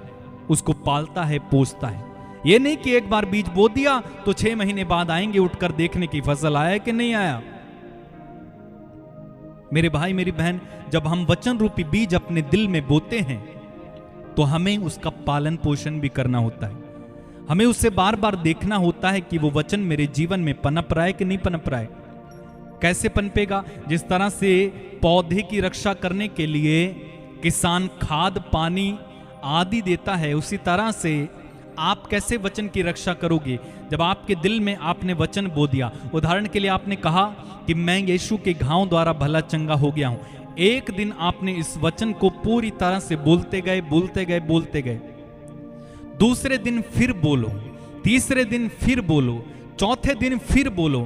उसको पालता है, पोसता है। ये नहीं कि एक बार बीज बो दिया तो 6 महीने बाद आएंगे उठकर देखने की फसल आया कि नहीं आया। मेरे भाई मेरी बहन, जब हम वचन रूपी बीज अपने दिल में बोते हैं तो हमें उसका पालन पोषण भी करना होता है। हमें उससे बार बार देखना होता है कि वो वचन मेरे जीवन में पनप रहा है कि नहीं पनप रहा है। कैसे पनपेगा? जिस तरह से पौधे की रक्षा करने के लिए किसान खाद पानी आदि देता है, उसी तरह से आप कैसे वचन की रक्षा करोगे? जब आपके दिल में आपने वचन बो दिया, उदाहरण के लिए आपने कहा कि मैं यीशु के घाव द्वारा भला चंगा हो गया हूं। एक दिन आपने इस वचन को पूरी तरह से बोलते गए, दूसरे दिन फिर बोलो, तीसरे दिन फिर बोलो, चौथे दिन फिर बोलो,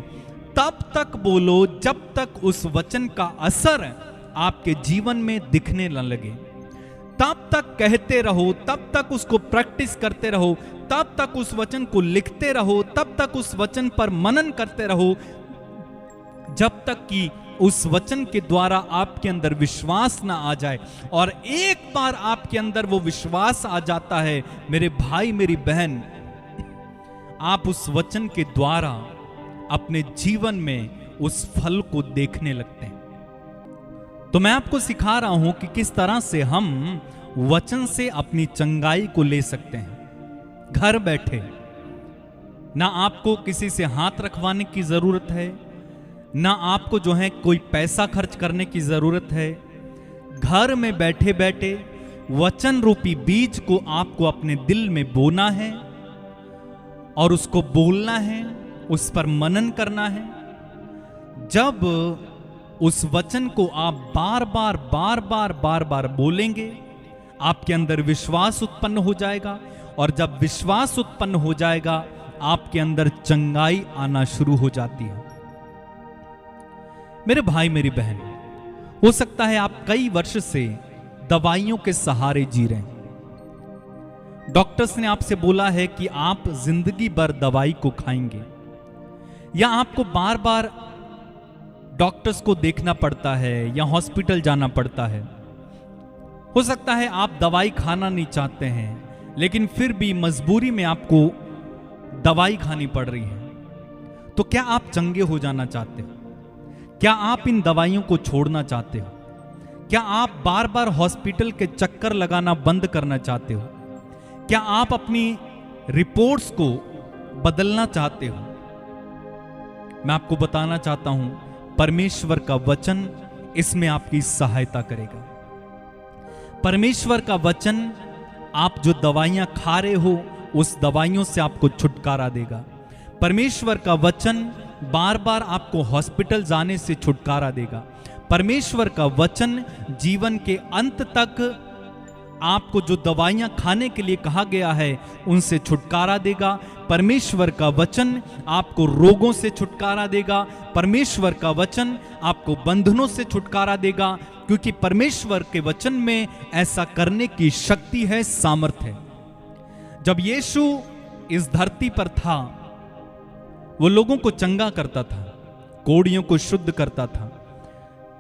तब तक बोलो जब तक उस वचन का असर आपके जीवन में दिखने न लगे। तब तक कहते रहो, तब तक उसको प्रैक्टिस करते रहो, तब तक उस वचन को लिखते रहो, तब तक उस वचन पर मनन करते रहो, जब तक कि उस वचन के द्वारा आपके अंदर विश्वास ना आ जाए। और एक बार आपके अंदर वो विश्वास आ जाता है, मेरे भाई मेरी बहन, आप उस वचन के द्वारा अपने जीवन में उस फल को देखने लगते हैं। तो मैं आपको सिखा रहा हूं कि किस तरह से हम वचन से अपनी चंगाई को ले सकते हैं घर बैठे। ना आपको किसी से हाथ रखवाने की जरूरत है, ना आपको जो है कोई पैसा खर्च करने की जरूरत है। घर में बैठे बैठे वचन रूपी बीज को आपको अपने दिल में बोना है और उसको बोलना है, उस पर मनन करना है। जब उस वचन को आप बार बार बोलेंगे, आपके अंदर विश्वास उत्पन्न हो जाएगा, और जब विश्वास उत्पन्न हो जाएगा आपके अंदर चंगाई आना शुरू हो जाती है। मेरे भाई मेरी बहन, हो सकता है आप कई वर्ष से दवाइयों के सहारे जी रहे हैं। डॉक्टर्स ने आपसे बोला है कि आप जिंदगी भर दवाई को खाएंगे, या आपको बार बार डॉक्टर्स को देखना पड़ता है या हॉस्पिटल जाना पड़ता है। हो सकता है आप दवाई खाना नहीं चाहते हैं, लेकिन फिर भी मजबूरी में आपको दवाई खानी पड़ रही है। तो क्या आप चंगे हो जाना चाहते हो? क्या आप इन दवाइयों को छोड़ना चाहते हो? क्या आप बार बार हॉस्पिटल के चक्कर लगाना बंद करना चाहते हो? क्या आप अपनी रिपोर्ट्स को बदलना चाहते हो? मैं आपको बताना चाहता हूं, परमेश्वर का वचन इसमें आपकी सहायता करेगा। परमेश्वर का वचन, आप जो दवाइयां खा रहे हो उस दवाइयों से आपको छुटकारा देगा। परमेश्वर का वचन बार बार आपको हॉस्पिटल जाने से छुटकारा देगा। परमेश्वर का वचन जीवन के अंत तक आपको जो दवाइयां खाने के लिए कहा गया है उनसे छुटकारा देगा। परमेश्वर का वचन आपको रोगों से छुटकारा देगा। परमेश्वर का वचन आपको बंधनों से छुटकारा देगा, क्योंकि परमेश्वर के वचन में ऐसा करने की शक्ति है, सामर्थ है। जब यीशु इस धरती पर था, वो लोगों को चंगा करता था, कोढ़ियों को शुद्ध करता था,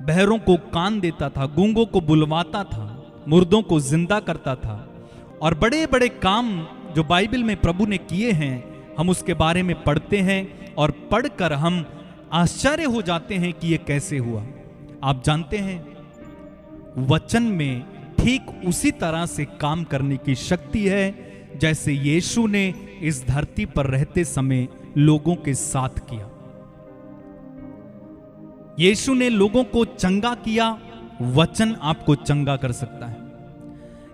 बहरों को कान देता था, गूंगों को बुलवाता था, मुर्दों को जिंदा करता था, और बड़े बड़े काम जो बाइबल में प्रभु ने किए हैं हम उसके बारे में पढ़ते हैं, और पढ़कर हम आश्चर्य हो जाते हैं कि ये कैसे हुआ। आप जानते हैं, वचन में ठीक उसी तरह से काम करने की शक्ति है जैसे यीशु ने इस धरती पर रहते समय लोगों के साथ किया। यीशु ने लोगों को चंगा किया, वचन आपको चंगा कर सकता है।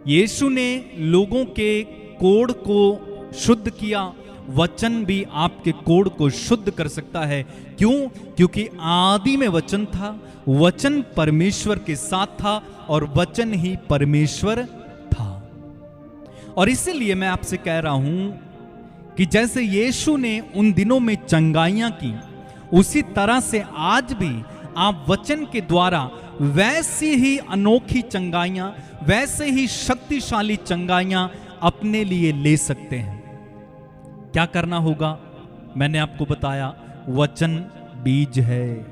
यीशु ने लोगों के कोढ़ को शुद्ध किया, वचन भी आपके कोढ़ को शुद्ध कर सकता है। क्यों? क्योंकि आदि में वचन था, वचन परमेश्वर के साथ था और वचन ही परमेश्वर था। और इसीलिए मैं आपसे कह रहा हूं कि जैसे यीशु ने उन दिनों में चंगाइयां की, उसी तरह से आज भी आप वचन के द्वारा वैसी ही अनोखी चंगाइयां, वैसे ही शक्तिशाली चंगाइयां अपने लिए ले सकते हैं। क्या करना होगा? मैंने आपको बताया, वचन बीज है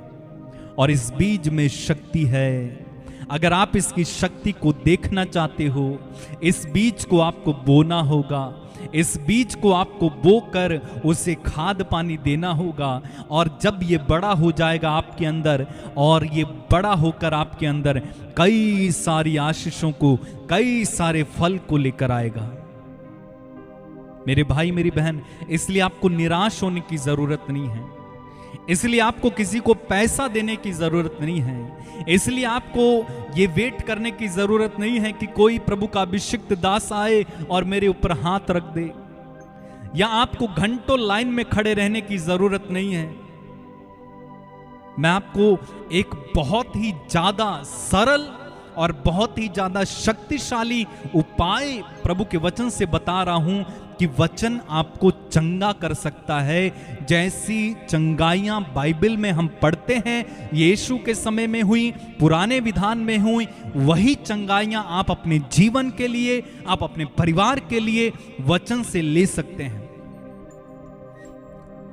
और इस बीज में शक्ति है। अगर आप इसकी शक्ति को देखना चाहते हो, इस बीज को आपको बोना होगा, इस बीज को आपको बोकर उसे खाद पानी देना होगा। और जब ये बड़ा हो जाएगा आपके अंदर, और ये बड़ा होकर आपके अंदर कई सारी आशीषों को, कई सारे फल को लेकर आएगा। मेरे भाई मेरी बहन, इसलिए आपको निराश होने की जरूरत नहीं है, इसलिए आपको किसी को पैसा देने की जरूरत नहीं है, इसलिए आपको ये वेट करने की जरूरत नहीं है कि कोई प्रभु का अभिषिक्त दास आए और मेरे ऊपर हाथ रख दे, या आपको घंटों लाइन में खड़े रहने की जरूरत नहीं है। मैं आपको एक बहुत ही ज्यादा सरल और बहुत ही ज्यादा शक्तिशाली उपाय प्रभु के वचन से बता रहा हूं कि वचन आपको चंगा कर सकता है। जैसी चंगाइयां बाइबल में हम पढ़ते हैं, यीशु के समय में हुई, पुराने विधान में हुई, वही चंगाइयां आप अपने जीवन के लिए, आप अपने परिवार के लिए वचन से ले सकते हैं।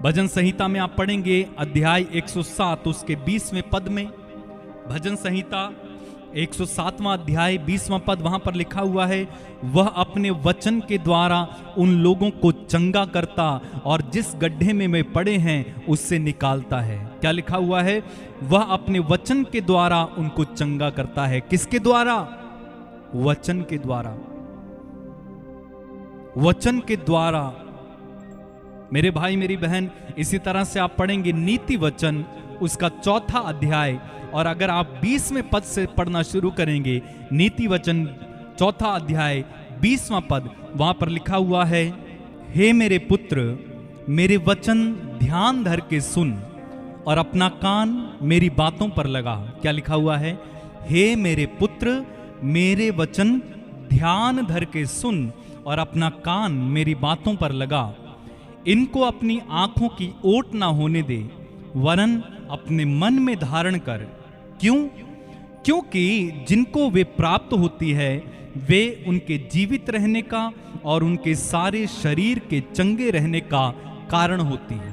भजन संहिता में आप पढ़ेंगे अध्याय 107 उसके 20वें पद में, भजन संहिता 107वां अध्याय 20वां पद, वहां पर लिखा हुआ है, वह अपने वचन के द्वारा उन लोगों को चंगा करता और जिस गड्ढे में वे पड़े हैं उससे निकालता है। क्या लिखा हुआ है? वह अपने वचन के द्वारा उनको चंगा करता है। किसके द्वारा? वचन के द्वारा, वचन के द्वारा। मेरे भाई मेरी बहन, इसी तरह से आप पढ़ेंगे नीति वचन उसका 4था अध्याय, और अगर आप 20वें पद से पढ़ना शुरू करेंगे, नीति वचन 4था अध्याय 20वां पद, वहां पर लिखा हुआ है, हे मेरे पुत्र, मेरे वचन ध्यान धर के सुन और अपना कान मेरी बातों पर लगा। क्या लिखा हुआ है? हे मेरे पुत्र, मेरे वचन ध्यान धर के सुन और अपना कान मेरी बातों पर लगा। इनको अपनी आंखों की ओट ना होने दे, वरन अपने मन में धारण कर। क्यों? क्योंकि जिनको वे प्राप्त होती है, वे उनके जीवित रहने का और उनके सारे शरीर के चंगे रहने का कारण होती है।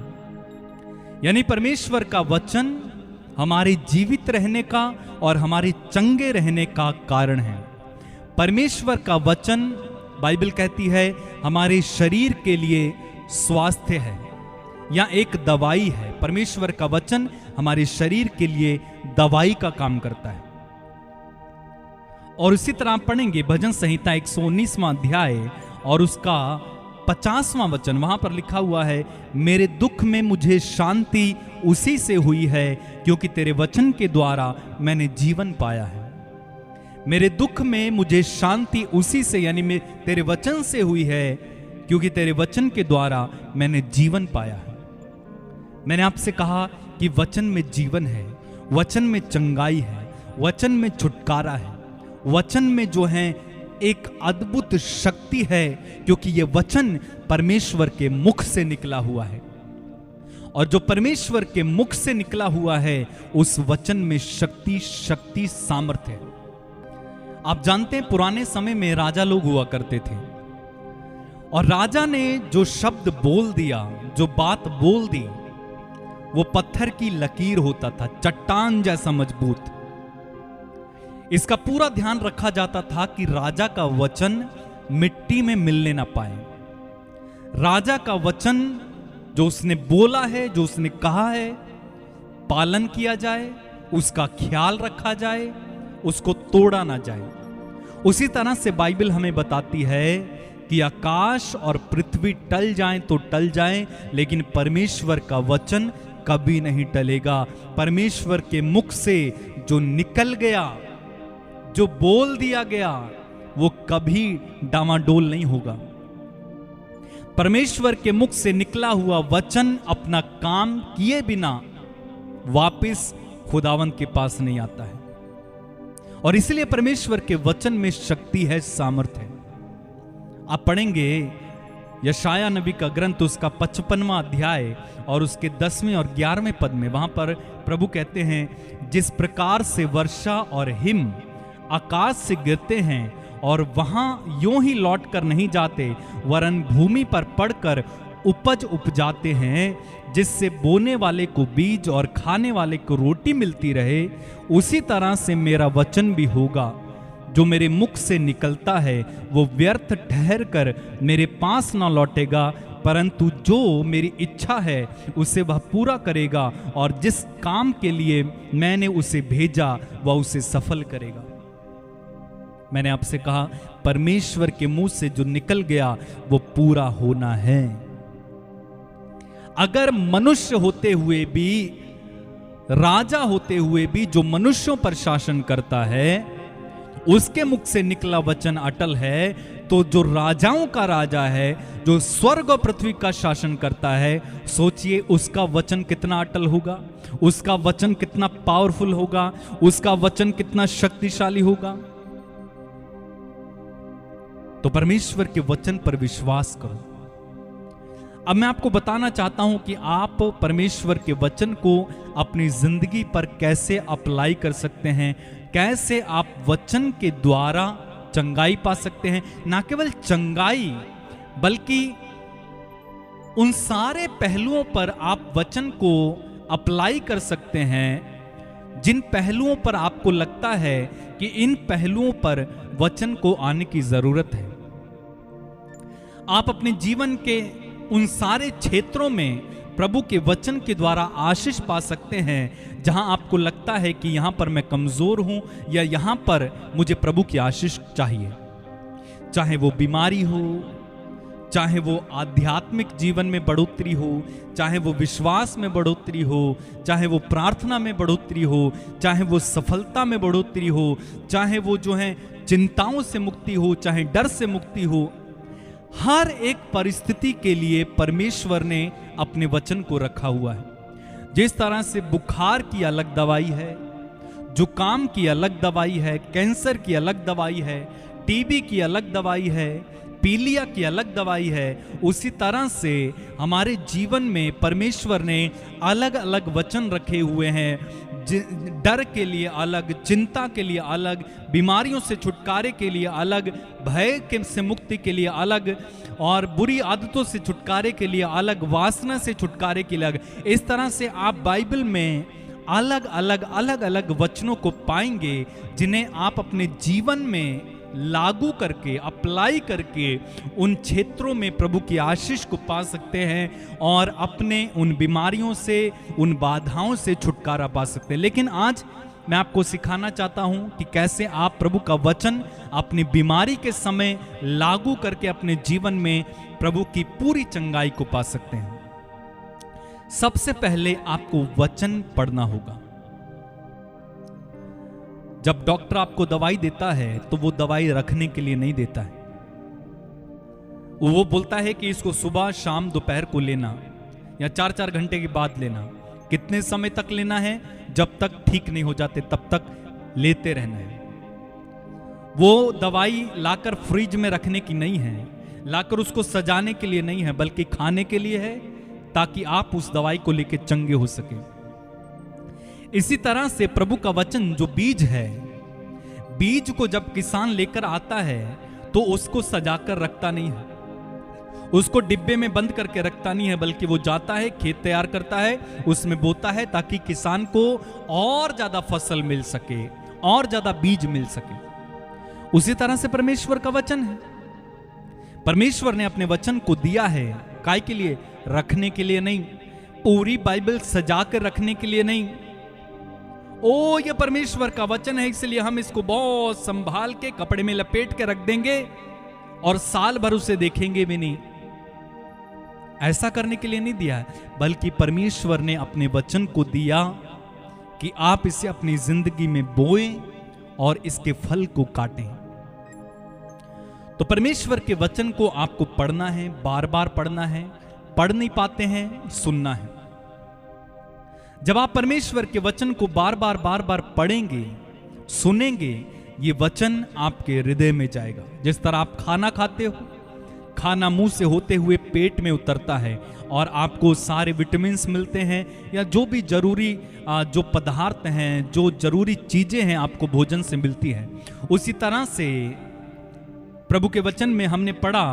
यानी परमेश्वर का वचन हमारे जीवित रहने का और हमारे चंगे रहने का कारण है। परमेश्वर का वचन, बाइबल कहती है, हमारे शरीर के लिए स्वास्थ्य है या एक दवाई है। परमेश्वर का वचन हमारे शरीर के लिए दवाई का काम करता है। और इसी तरह आप पढ़ेंगे भजन संहिता 119वां अध्याय और उसका 50वां वचन, वहां पर लिखा हुआ है, मेरे दुख में मुझे शांति उसी से हुई है क्योंकि तेरे वचन के द्वारा मैंने जीवन पाया है। मेरे दुख में मुझे शांति उसी से, यानी तेरे वचन से हुई है, क्योंकि तेरे वचन के द्वारा मैंने जीवन पाया है। मैंने आपसे कहा कि वचन में जीवन है, वचन में चंगाई है, वचन में छुटकारा है, वचन में जो है एक अद्भुत शक्ति है, क्योंकि यह वचन परमेश्वर के मुख से निकला हुआ है। और जो परमेश्वर के मुख से निकला हुआ है, उस वचन में शक्ति, शक्ति, सामर्थ्य है। आप जानते हैं, पुराने समय में राजा लोग हुआ करते थे, और राजा ने जो शब्द बोल दिया, जो बात बोल दी, वो पत्थर की लकीर होता था, चट्टान जैसा मजबूत। इसका पूरा ध्यान रखा जाता था कि राजा का वचन मिट्टी में मिलने ना पाए। राजा का वचन जो उसने बोला है, जो उसने कहा है, पालन किया जाए, उसका ख्याल रखा जाए, उसको तोड़ा ना जाए। उसी तरह से बाइबल हमें बताती है कि आकाश और पृथ्वी टल जाएं तो टल जाएं, लेकिन परमेश्वर का वचन कभी नहीं टलेगा। परमेश्वर के मुख से जो निकल गया, जो बोल दिया गया, वो कभी डामाडोल नहीं होगा। परमेश्वर के मुख से निकला हुआ वचन अपना काम किए बिना वापस खुदावंत के पास नहीं आता है, और इसलिए परमेश्वर के वचन में शक्ति है, सामर्थ है। आप पढ़ेंगे यशाया नबी का ग्रंथ, उसका 55वां अध्याय और उसके 10वें और 11वें पद में, वहां पर प्रभु कहते हैं, जिस प्रकार से वर्षा और हिम आकाश से गिरते हैं और वहां यूं ही लौट कर नहीं जाते, वरन भूमि पर पड़कर उपज उपजाते हैं, जिससे बोने वाले को बीज और खाने वाले को रोटी मिलती रहे, उसी तरह से मेरा वचन भी होगा जो मेरे मुख से निकलता है। वो व्यर्थ ठहर कर मेरे पास ना लौटेगा, परंतु जो मेरी इच्छा है उसे वह पूरा करेगा, और जिस काम के लिए मैंने उसे भेजा वह उसे सफल करेगा। मैंने आपसे कहा, परमेश्वर के मुंह से जो निकल गया वो पूरा होना है। अगर मनुष्य होते हुए भी, राजा होते हुए भी जो मनुष्यों पर शासन करता है, उसके मुख से निकला वचन अटल है, तो जो राजाओं का राजा है, जो स्वर्ग और पृथ्वी का शासन करता है, सोचिए उसका वचन कितना अटल होगा, उसका वचन कितना पावरफुल होगा, उसका वचन कितना शक्तिशाली होगा। तो परमेश्वर के वचन पर विश्वास करो। अब मैं आपको बताना चाहता हूं कि आप परमेश्वर के वचन को अपनी जिंदगी पर कैसे अप्लाई कर सकते हैं, कैसे आप वचन के द्वारा चंगाई पा सकते हैं। ना केवल चंगाई, बल्कि उन सारे पहलुओं पर आप वचन को अप्लाई कर सकते हैं जिन पहलुओं पर आपको लगता है कि इन पहलुओं पर वचन को आने की जरूरत है। आप अपने जीवन के उन सारे क्षेत्रों में प्रभु के वचन के द्वारा आशीष पा सकते हैं जहां आपको लगता है कि यहां पर मैं कमजोर हूं, या यहां पर मुझे प्रभु की आशीष चाहिए। चाहे वो बीमारी हो, चाहे वो आध्यात्मिक जीवन में बढ़ोतरी हो, चाहे वो विश्वास में बढ़ोतरी हो, चाहे वो प्रार्थना में बढ़ोतरी हो, चाहे वो सफलता में बढ़ोतरी हो, चाहे वो जो है चिंताओं से मुक्ति हो, चाहे डर से मुक्ति हो, हर एक परिस्थिति के लिए परमेश्वर ने अपने वचन को रखा हुआ है। जिस तरह से बुखार की अलग दवाई है, जुकाम की अलग दवाई है, कैंसर की अलग दवाई है, टीबी की अलग दवाई है, पीलिया की अलग दवाई है, उसी तरह से हमारे जीवन में परमेश्वर ने अलग अलग वचन रखे हुए हैं। डर के लिए अलग, चिंता के लिए अलग, बीमारियों से छुटकारे के लिए अलग, भय के से मुक्ति के लिए अलग, और बुरी आदतों से छुटकारे के लिए अलग, वासना से छुटकारे के लिए अलग। इस तरह से आप बाइबल में अलग अलग वचनों को पाएंगे जिन्हें आप अपने जीवन में लागू करके, अप्लाई करके उन क्षेत्रों में प्रभु की आशीष को पा सकते हैं और अपने उन बीमारियों से, उन बाधाओं से छुटकारा पा सकते हैं। लेकिन आज मैं आपको सिखाना चाहता हूं कि कैसे आप प्रभु का वचन अपनी बीमारी के समय लागू करके अपने जीवन में प्रभु की पूरी चंगाई को पा सकते हैं। सबसे पहले आपको वचन पढ़ना होगा। जब डॉक्टर आपको दवाई देता है तो वो दवाई रखने के लिए नहीं देता है। वो बोलता है कि इसको सुबह, शाम, दोपहर को लेना, या 4-4 घंटे के बाद लेना। कितने समय तक लेना है? जब तक ठीक नहीं हो जाते तब तक लेते रहना है। वो दवाई लाकर फ्रिज में रखने की नहीं है, लाकर उसको सजाने के लिए नहीं है, बल्कि खाने के लिए है, ताकि आप उस दवाई को लेकर चंगे हो सके। इसी तरह से प्रभु का वचन जो बीज है, बीज को जब किसान लेकर आता है तो उसको सजाकर रखता नहीं है, उसको डिब्बे में बंद करके रखता नहीं है, बल्कि वो जाता है, खेत तैयार करता है, उसमें बोता है, ताकि किसान को और ज्यादा फसल मिल सके, और ज्यादा बीज मिल सके। उसी तरह से परमेश्वर का वचन है। परमेश्वर ने अपने वचन को दिया है काय के लिए? रखने के लिए नहीं। पूरी बाइबल सजा कर रखने के लिए नहीं, ओ ये परमेश्वर का वचन है इसलिए हम इसको बहुत संभाल के कपड़े में लपेट के रख देंगे और साल भर उसे देखेंगे भी नहीं, ऐसा करने के लिए नहीं दिया है। बल्कि परमेश्वर ने अपने वचन को दिया कि आप इसे अपनी जिंदगी में बोएं और इसके फल को काटें। तो परमेश्वर के वचन को आपको पढ़ना है, बार बार पढ़ना है, पढ़ नहीं पाते हैं सुनना है। जब आप परमेश्वर के वचन को बार बार पढ़ेंगे, सुनेंगे, ये वचन आपके हृदय में जाएगा। जिस तरह आप खाना खाते हो, खाना मुंह से होते हुए पेट में उतरता है और आपको सारे विटामिन्स मिलते हैं या जो भी जरूरी जो पदार्थ हैं, जो जरूरी चीजें हैं आपको भोजन से मिलती हैं। उसी तरह से प्रभु के वचन में हमने पढ़ा,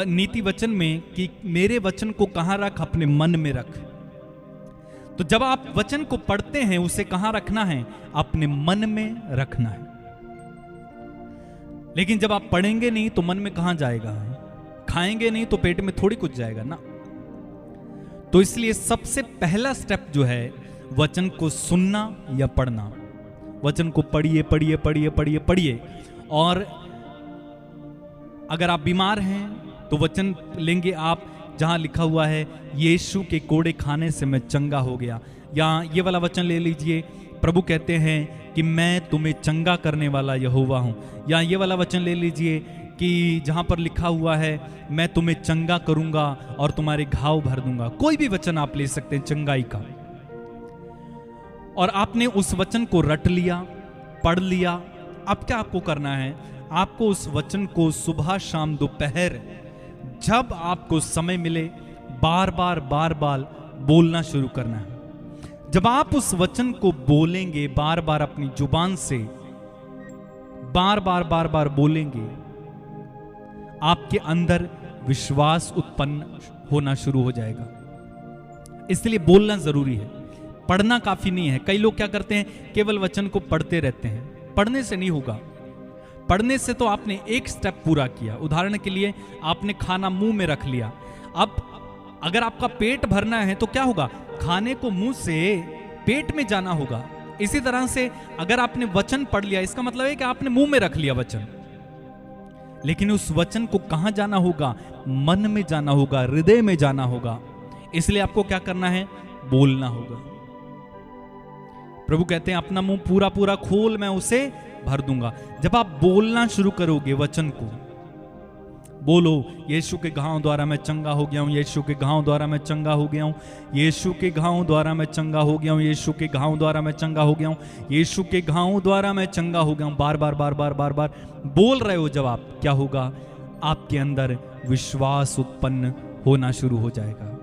नीति वचन में, कि मेरे वचन को कहां रख, अपने मन में रख। तो जब आप वचन को पढ़ते हैं, उसे कहां रखना है, अपने मन में रखना है। लेकिन जब आप पढ़ेंगे नहीं तो मन में कहां जाएगा, खाएंगे नहीं तो पेट में थोड़ी कुछ जाएगा ना। तो इसलिए सबसे पहला स्टेप जो है वचन को सुनना या पढ़ना। वचन को पढ़िए पढ़िए पढ़िए पढ़िए पढ़िए। और अगर आप बीमार हैं तो वचन लेंगे आप, जहां लिखा हुआ है यीशु के कोड़े खाने से मैं चंगा हो गया, या ये वाला वचन ले लीजिए, प्रभु कहते हैं कि मैं तुम्हें चंगा करने वाला यहोवा हूं। या ये वाला वचन ले लीजिए कि जहां पर लिखा हुआ है मैं तुम्हें चंगा करूंगा और तुम्हारे घाव भर दूंगा। कोई भी वचन आप ले सकते हैं चंगाई का। और आपने उस वचन को रट लिया, पढ़ लिया। अब क्या आपको करना है, आपको उस वचन को सुबह शाम दोपहर जब आपको समय मिले बार बार बोलना शुरू करना है। जब आप उस वचन को बोलेंगे बार बार अपनी जुबान से, बार बार बोलेंगे, आपके अंदर विश्वास उत्पन्न होना शुरू हो जाएगा। इसलिए बोलना जरूरी है, पढ़ना काफी नहीं है। कई लोग क्या करते हैं, केवल वचन को पढ़ते रहते हैं। पढ़ने से नहीं होगा। पढ़ने से तो आपने एक स्टेप पूरा किया। उदाहरण के लिए आपने खाना मुंह में रख लिया। अब अगर आपका पेट भरना है तो क्या होगा, खाने को मुंह से पेट में जाना होगा। इसी तरह से अगर आपने वचन पढ़ लिया, इसका मतलब है कि आपने मुंह में रख लिया वचन, लेकिन उस वचन को कहां जाना होगा, मन में जाना होगा, हृदय में जाना होगा। इसलिए आपको क्या करना है, बोलना होगा। प्रभु कहते हैं अपना मुंह पूरा पूरा खोल, मैं उसे भर दूंगा। जब आप बोलना शुरू करोगे वचन को, बोलो यीशु के घाव द्वारा मैं चंगा हो गया हूं, यीशु के घाव द्वारा मैं चंगा हो गया हूं, यीशु के घाव द्वारा मैं चंगा हो गया हूं, यीशु के घाव द्वारा मैं चंगा हो गया हूं, यीशु के घाव द्वारा मैं चंगा हो गया हूं। बार बार बोल रहे हो, जब आप, क्या होगा, आपके अंदर विश्वास उत्पन्न होना शुरू हो जाएगा।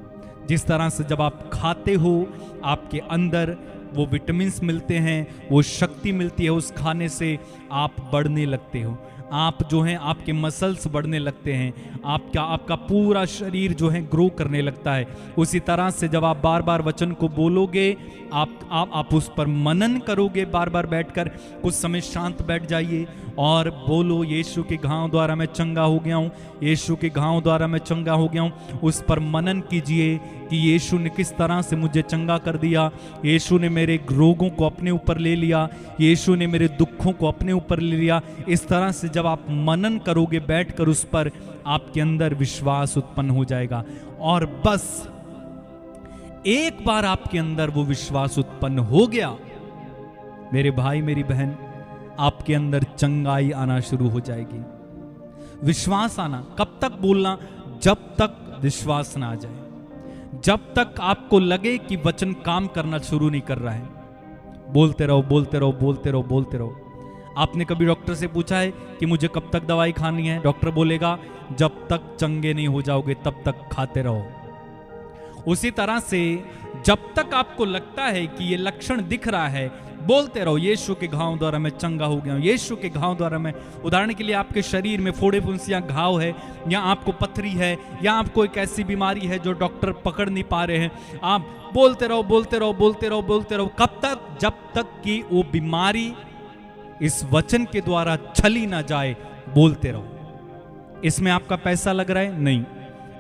जिस तरह से जब आप खाते हो, आपके अंदर वो विटामिन्स मिलते हैं, वो शक्ति मिलती है, उस खाने से आप बढ़ने लगते हो। आप जो हैं, आपके मसल्स बढ़ने लगते हैं, आपका पूरा शरीर जो है ग्रो करने लगता है। उसी तरह से जब आप बार बार वचन को बोलोगे, आप उस पर मनन करोगे। बार बार बैठकर कुछ समय शांत बैठ जाइए और बोलो यीशु के घाव द्वारा मैं चंगा हो गया हूँ, यीशु के घाव द्वारा मैं चंगा हो गया हूँ। उस पर मनन कीजिए कि यीशु ने किस तरह से मुझे चंगा कर दिया, यीशु ने मेरे रोगों को अपने ऊपर ले लिया, यीशु ने मेरे दुखों को अपने ऊपर ले लिया। इस तरह से जब आप मनन करोगे बैठकर उस पर, आपके अंदर विश्वास उत्पन्न हो जाएगा। और बस एक बार आपके अंदर वो विश्वास उत्पन्न हो गया, मेरे भाई मेरी बहन, आपके अंदर चंगाई आना शुरू हो जाएगी। विश्वास आना, कब तक बोलना, जब तक विश्वास ना आ जाए, जब तक आपको लगे कि वचन काम करना शुरू नहीं कर रहा है। बोलते रहो बोलते रहो बोलते रहो बोलते रहो। आपने कभी डॉक्टर से पूछा है कि मुझे कब तक दवाई खानी है? डॉक्टर बोलेगा जब तक चंगे नहीं हो जाओगे तब तक खाते रहो। उसी तरह से जब तक आपको लगता है कि ये लक्षण दिख रहा है, बोलते रहो यीशु के घाव द्वारा मैं चंगा हो गया हूं, यीशु के घाव द्वारा मैं। उदाहरण के लिए आपके शरीर में फोड़े फुंसियां घाव है, या आपको पथरी है, या आपको एक ऐसी बीमारी है जो डॉक्टर पकड़ नहीं पा रहे हैं, आप बोलते रहो बोलते रहो बोलते रहो बोलते रहो। कब तक? जब तक कि वो बीमारी इस वचन के द्वारा छली ना जाए। बोलते रहो। इसमें आपका पैसा लग रहा है? नहीं।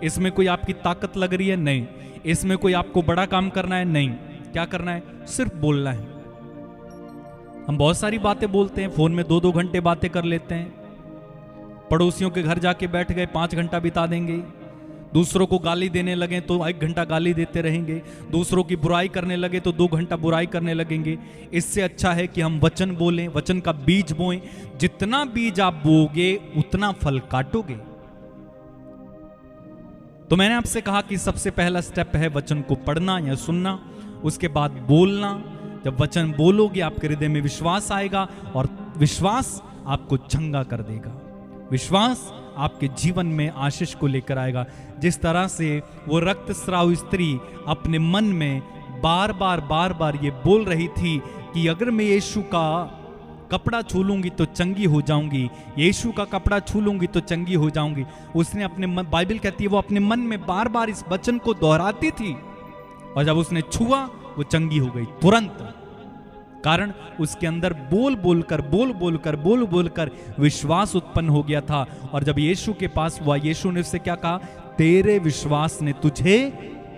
इसमें कोई आपकी ताकत लग रही है? नहीं। इसमें कोई आपको बड़ा काम करना है? नहीं। क्या करना है? सिर्फ बोलना है। हम बहुत सारी बातें बोलते हैं, फोन में 2-2 घंटे बातें कर लेते हैं, पड़ोसियों के घर जाके बैठ गए 5 घंटा बिता देंगे, दूसरों को गाली देने लगे तो 1 घंटा गाली देते रहेंगे, दूसरों की बुराई करने लगे तो 2 घंटा बुराई करने लगेंगे। इससे अच्छा है कि हम वचन बोलें, वचन का बीज बोएं। जितना बीज आप बोओगे उतना फल काटोगे। तो मैंने आपसे कहा कि सबसे पहला स्टेप है वचन को पढ़ना या सुनना, उसके बाद बोलना। जब वचन बोलोगे आपके हृदय में विश्वास आएगा और विश्वास आपको चंगा कर देगा। विश्वास आपके जीवन में आशीष को लेकर आएगा। जिस तरह से वो रक्तस्राव स्त्री अपने मन में बार बार ये बोल रही थी कि अगर मैं यीशु का कपड़ा छू लूंगी तो चंगी हो जाऊंगी, यीशु का कपड़ा छू लूंगी तो चंगी हो जाऊंगी, उसने अपने मन, बाइबल कहती है वो अपने मन में बार बार इस वचन को दोहराती थी, और जब उसने छुआ वो चंगी हो गई तुरंत। कारण उसके अंदर बोल बोलकर विश्वास उत्पन्न हो गया था। और जब यीशु के पास हुआ, यीशु ने उससे क्या कहा? तेरे विश्वास ने तुझे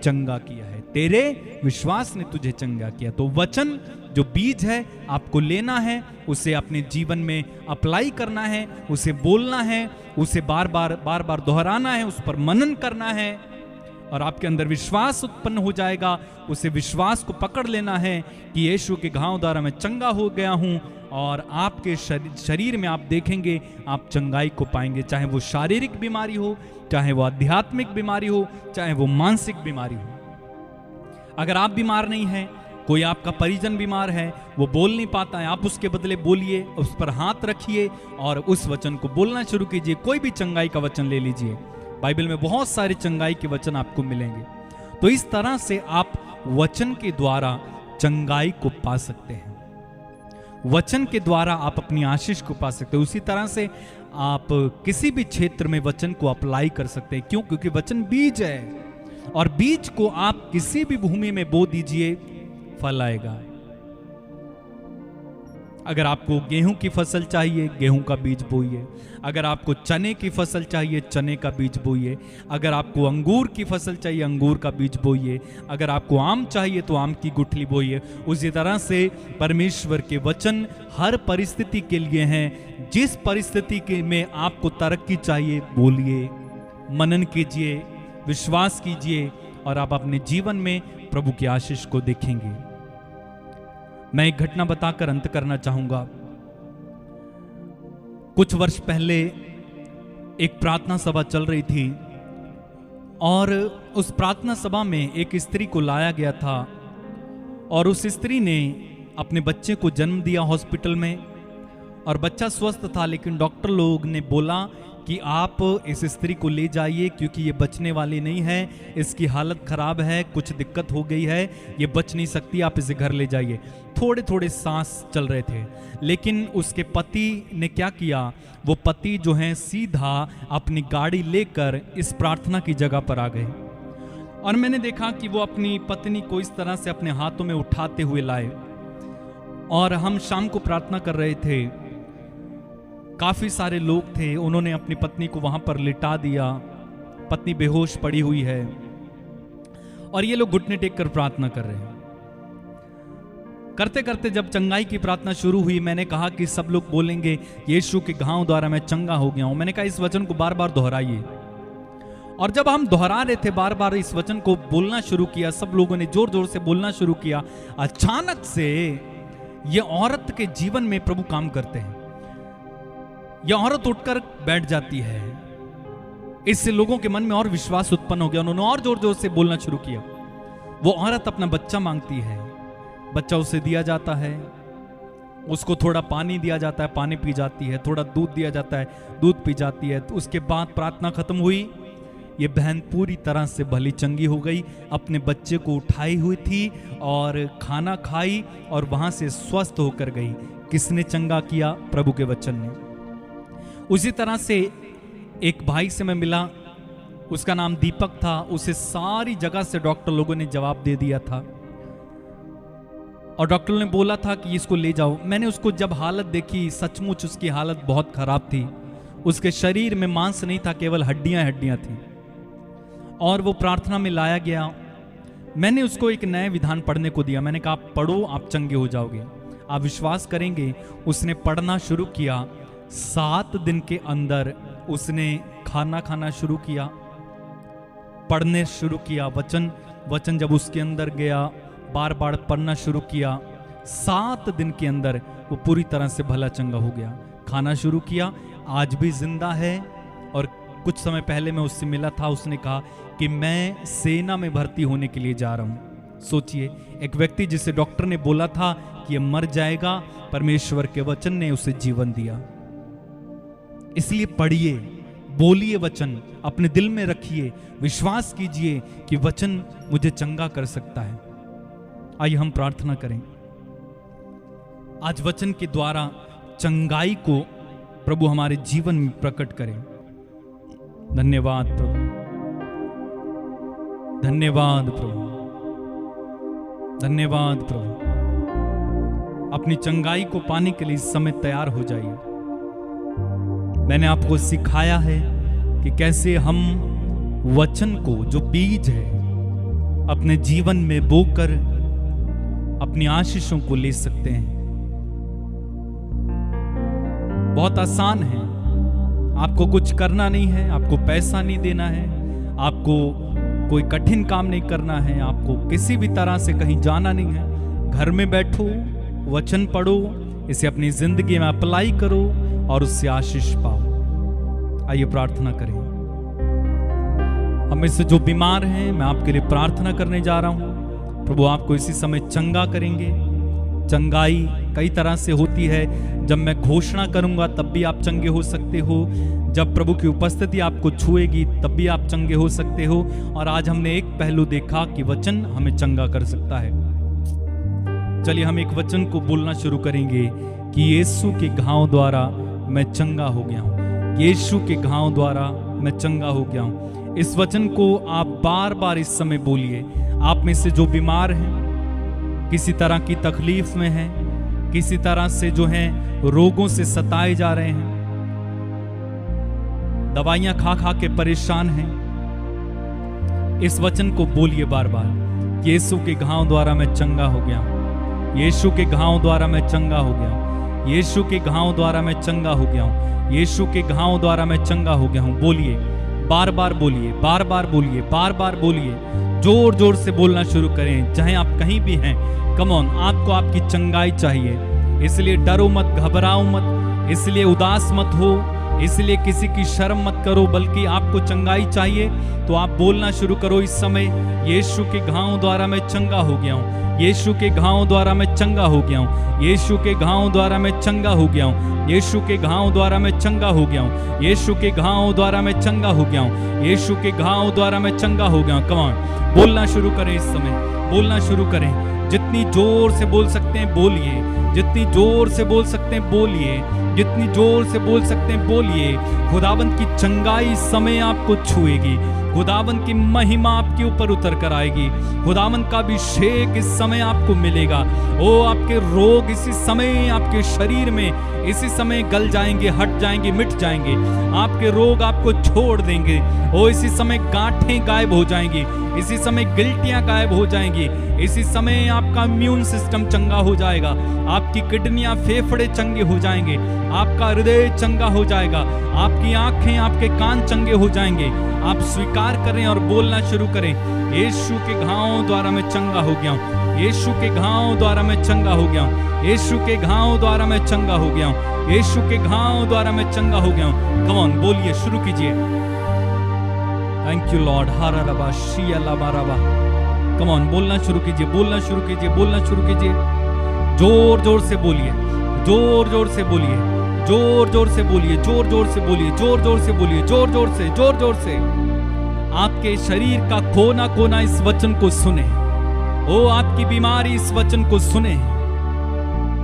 चंगा किया है, तेरे विश्वास ने तुझे चंगा किया। तो वचन जो बीज है आपको लेना है, उसे अपने जीवन में अप्लाई करना है, उसे बोलना है, उसे बार बार दोहराना है, उस पर मनन करना है, और आपके अंदर विश्वास उत्पन्न हो जाएगा। उसे विश्वास को पकड़ लेना है कि यीशु के घाव द्वारा मैं चंगा हो गया हूं, और आपके शरीर में आप देखेंगे आप चंगाई को पाएंगे। चाहे वो शारीरिक बीमारी हो, चाहे वो आध्यात्मिक बीमारी हो, चाहे वो मानसिक बीमारी हो। अगर आप बीमार नहीं हैं, कोई आपका परिजन बीमार है, वो बोल नहीं पाता है, आप उसके बदले बोलिए, उस पर हाथ रखिए और उस वचन को बोलना शुरू कीजिए। कोई भी चंगाई का वचन ले लीजिए, बाइबल में बहुत सारे चंगाई के वचन आपको मिलेंगे। तो इस तरह से आप वचन के द्वारा चंगाई को पा सकते हैं, वचन के द्वारा आप अपनी आशीष को पा सकते हैं। उसी तरह से आप किसी भी क्षेत्र में वचन को अप्लाई कर सकते हैं। क्यों? क्योंकि वचन बीज है, और बीज को आप किसी भी भूमि में बो दीजिए, फल आएगा। अगर आपको गेहूं की फसल चाहिए, गेहूं का बीज बोइए। अगर आपको चने की फसल चाहिए, चने का बीज बोइए। अगर आपको अंगूर की फसल चाहिए, अंगूर का बीज बोइए। अगर आपको आम चाहिए तो आम की गुठली बोइए। उसी तरह से परमेश्वर के वचन हर परिस्थिति के लिए हैं। जिस परिस्थिति के में आपको तरक्की चाहिए, बोलिए, मनन कीजिए, विश्वास कीजिए, और आप अपने जीवन में प्रभु की आशीष को देखेंगे। मैं एक घटना बताकर अंत करना चाहूंगा। कुछ वर्ष पहले एक प्रार्थना सभा चल रही थी, और उस प्रार्थना सभा में एक स्त्री को लाया गया था, और उस स्त्री ने अपने बच्चे को जन्म दिया हॉस्पिटल में, और बच्चा स्वस्थ था, लेकिन डॉक्टर लोग ने बोला कि आप इस स्त्री को ले जाइए क्योंकि ये बचने वाली नहीं है, इसकी हालत खराब है, कुछ दिक्कत हो गई है, ये बच नहीं सकती, आप इसे घर ले जाइए। थोड़े थोड़े सांस चल रहे थे, लेकिन उसके पति ने क्या किया? वो पति जो है सीधा अपनी गाड़ी लेकर इस प्रार्थना की जगह पर आ गए, और मैंने देखा कि वो अपनी पत्नी को इस तरह से अपने हाथों में उठाते हुए लाए, और हम शाम को प्रार्थना कर रहे थे। काफी सारे लोग थे, उन्होंने अपनी पत्नी को वहां पर लिटा दिया, पत्नी बेहोश पड़ी हुई है, और ये लोग घुटने टेक कर प्रार्थना कर रहे हैं। करते करते जब चंगाई की प्रार्थना शुरू हुई, मैंने कहा कि सब लोग बोलेंगे यीशु के घाव द्वारा मैं चंगा हो गया हूं। मैंने कहा इस वचन को बार बार दोहराइए, और जब हम दोहरा रहे थे, बार बार इस वचन को बोलना शुरू किया, सब लोगों ने जोर जोर से बोलना शुरू किया। अचानक से ये औरत के जीवन में प्रभु काम करते हैं। यह औरत उठकर बैठ जाती है, इससे लोगों के मन में और विश्वास उत्पन्न हो गया, उन्होंने और जोर जोर से बोलना शुरू किया। वो औरत अपना बच्चा मांगती है, बच्चा उसे दिया जाता है, उसको थोड़ा पानी दिया जाता है, पानी पी जाती है, थोड़ा दूध दिया जाता है, दूध पी जाती है। उसके बाद प्रार्थना खत्म हुई, ये बहन पूरी तरह से भली चंगी हो गई, अपने बच्चे को उठाई हुई थी और खाना खाई और वहां से स्वस्थ होकर गई। किसने चंगा किया? प्रभु के वचन ने। उसी तरह से एक भाई से मैं मिला, उसका नाम दीपक था, उसे सारी जगह से डॉक्टर लोगों ने जवाब दे दिया था, और डॉक्टर ने बोला था कि इसको ले जाओ। मैंने उसको जब हालत देखी, सचमुच उसकी हालत बहुत खराब थी। उसके शरीर में मांस नहीं था, केवल हड्डियां हड्डियां थी। और वो प्रार्थना में लाया गया। मैंने उसको एक नए विधान पढ़ने को दिया। मैंने कहा आप पढ़ो, आप चंगे हो जाओगे। आप विश्वास करेंगे, उसने पढ़ना शुरू किया। 7 दिन के अंदर उसने खाना खाना शुरू किया, पढ़ने शुरू किया। वचन जब उसके अंदर गया, बार बार पढ़ना शुरू किया। 7 दिन के अंदर वो पूरी तरह से भला चंगा हो गया। खाना शुरू किया, आज भी जिंदा है। और कुछ समय पहले मैं उससे मिला था, उसने कहा कि मैं सेना में भर्ती होने के लिए जा रहा हूं। सोचिए, एक व्यक्ति जिसे डॉक्टर ने बोला था कि ये मर जाएगा, परमेश्वर के वचन ने उसे जीवन दिया। इसलिए पढ़िए, बोलिए वचन, अपने दिल में रखिए, विश्वास कीजिए कि वचन मुझे चंगा कर सकता है। आइए हम प्रार्थना करें। आज वचन के द्वारा चंगाई को प्रभु हमारे जीवन में प्रकट करें। धन्यवाद प्रभु, धन्यवाद प्रभु, धन्यवाद प्रभु। अपनी चंगाई को पाने के लिए इस समय तैयार हो जाइए। मैंने आपको सिखाया है कि कैसे हम वचन को, जो बीज है, अपने जीवन में बोकर अपनी आशीषों को ले सकते हैं। बहुत आसान है, आपको कुछ करना नहीं है, आपको पैसा नहीं देना है, आपको कोई कठिन काम नहीं करना है, आपको किसी भी तरह से कहीं जाना नहीं है। घर में बैठो, वचन पढ़ो, इसे अपनी जिंदगी में अप्लाई करो और उससे आशीष पाओ। आइए प्रार्थना करें। हम में से जो बीमार हैं, मैं आपके लिए प्रार्थना करने जा रहा हूं। प्रभु आपको इसी समय चंगा करेंगे। चंगाई कई तरह से होती है। जब मैं घोषणा करूंगा तब भी आप चंगे हो सकते हो, जब प्रभु की उपस्थिति आपको छुएगी तब भी आप चंगे हो सकते हो। और आज हमने एक पहलू देखा कि वचन हमें चंगा कर सकता है। चलिए हम एक वचन को बोलना शुरू करेंगे कि यीशु के घाव द्वारा मैं चंगा हो गया हूं। यीशु के घाव द्वारा मैं चंगा हो गया हूं। इस वचन को आप बार बार इस समय बोलिए। आप में से जो बीमार हैं, किसी तरह की तकलीफ में हैं, किसी तरह से जो हैं रोगों से सताए जा रहे हैं, दवाइयां खा खा के परेशान हैं, इस वचन को बोलिए बार बार। यीशु के घाव द्वारा मैं चंगा हो गया हूं। यीशु के घाव द्वारा मैं चंगा हो गया हूं। यीशु के घाव द्वारा मैं चंगा हो गया हूं। यीशु के घाव द्वारा मैं चंगा हो गया हूं। बोलिए, बार बार बोलिए, बार बार बोलिए, बार बार बोलिए। जोर जोर से बोलना शुरू करें, चाहे आप कहीं भी हैं। कम ऑन, आपको आपकी चंगाई चाहिए। इसलिए डरो मत, घबराओ मत, इसलिए उदास मत हो, इसलिए किसी की शर्म मत करो, बल्कि आपको चंगाई चाहिए तो आप बोलना शुरू करो इस समय। यीशु के घाव द्वारा मैं चंगा हो गया हूं। यीशु के घाव द्वारा मैं चंगा हो गया हूं। यीशु के घाव द्वारा मैं चंगा हो गया हूं। यीशु के घाव द्वारा मैं चंगा हो गया हूं। यीशु के घाव द्वारा मैं चंगा हो गया हूं। यीशु के घाव द्वारा मैं चंगा हो गया हूं। कम ऑन, बोलना शुरू करें इस समय, बोलना शुरू करें। जितनी जोर से बोल सकते हैं बोलिए, जितनी जोर से बोल सकते हैं बोलिए, जितनी जोर से बोल सकते हैं बोलिए। खुदावंत की चंगाई इस समय आपको छुएगी। खुदावंत की महिमा आपके ऊपर उतर कर आएगी। खुदावंत का अभिषेक इस समय आपको मिलेगा। ओ आपके रोग इसी समय आपके शरीर में इसी समय गल जाएंगे, हट जाएंगे, मिट जाएंगे। आपके रोग आपको छोड़ देंगे। ओ इसी समय गांठें गायब हो जाएंगी, इसी समय गिल्टियां गायब हो जाएंगी, इसी समय आपका इम्यून सिस्टम चंगा हो जाएगा, आपकी किडनियां, फेफड़े चंगे हो जाएंगे, आपका हृदय चंगा हो जाएगा, आपकी आंखें, आपके कान चंगे हो जाएंगे। आप स्वीकार करें और बोलना शुरू करें, यीशु के घाव द्वारा मैं चंगा हो गया हूं। यीशु के घाव द्वारा मैं चंगा हो गया हूं। यीशु के घाव द्वारा मैं चंगा हो गया हूं। यीशु के घाव द्वारा मैं चंगा हो गया हूं। कम ऑन, बोलिए, शुरू कीजिए। Thank you Lord. हारा रबा शिया लाबा रबा। कम ऑन, बोलना शुरू कीजिए, बोलना शुरू कीजिए, बोलना शुरू कीजिए। जोर जोर से बोलिए, जोर जोर से बोलिए, जोर जोर से बोलिए, जोर जोर से बोलिए, जोर जोर से बोलिए, जोर जोर से, जोर जोर से। आपके शरीर का कोना कोना इस वचन को सुने। ओ आपकी बीमारी इस वचन को सुने।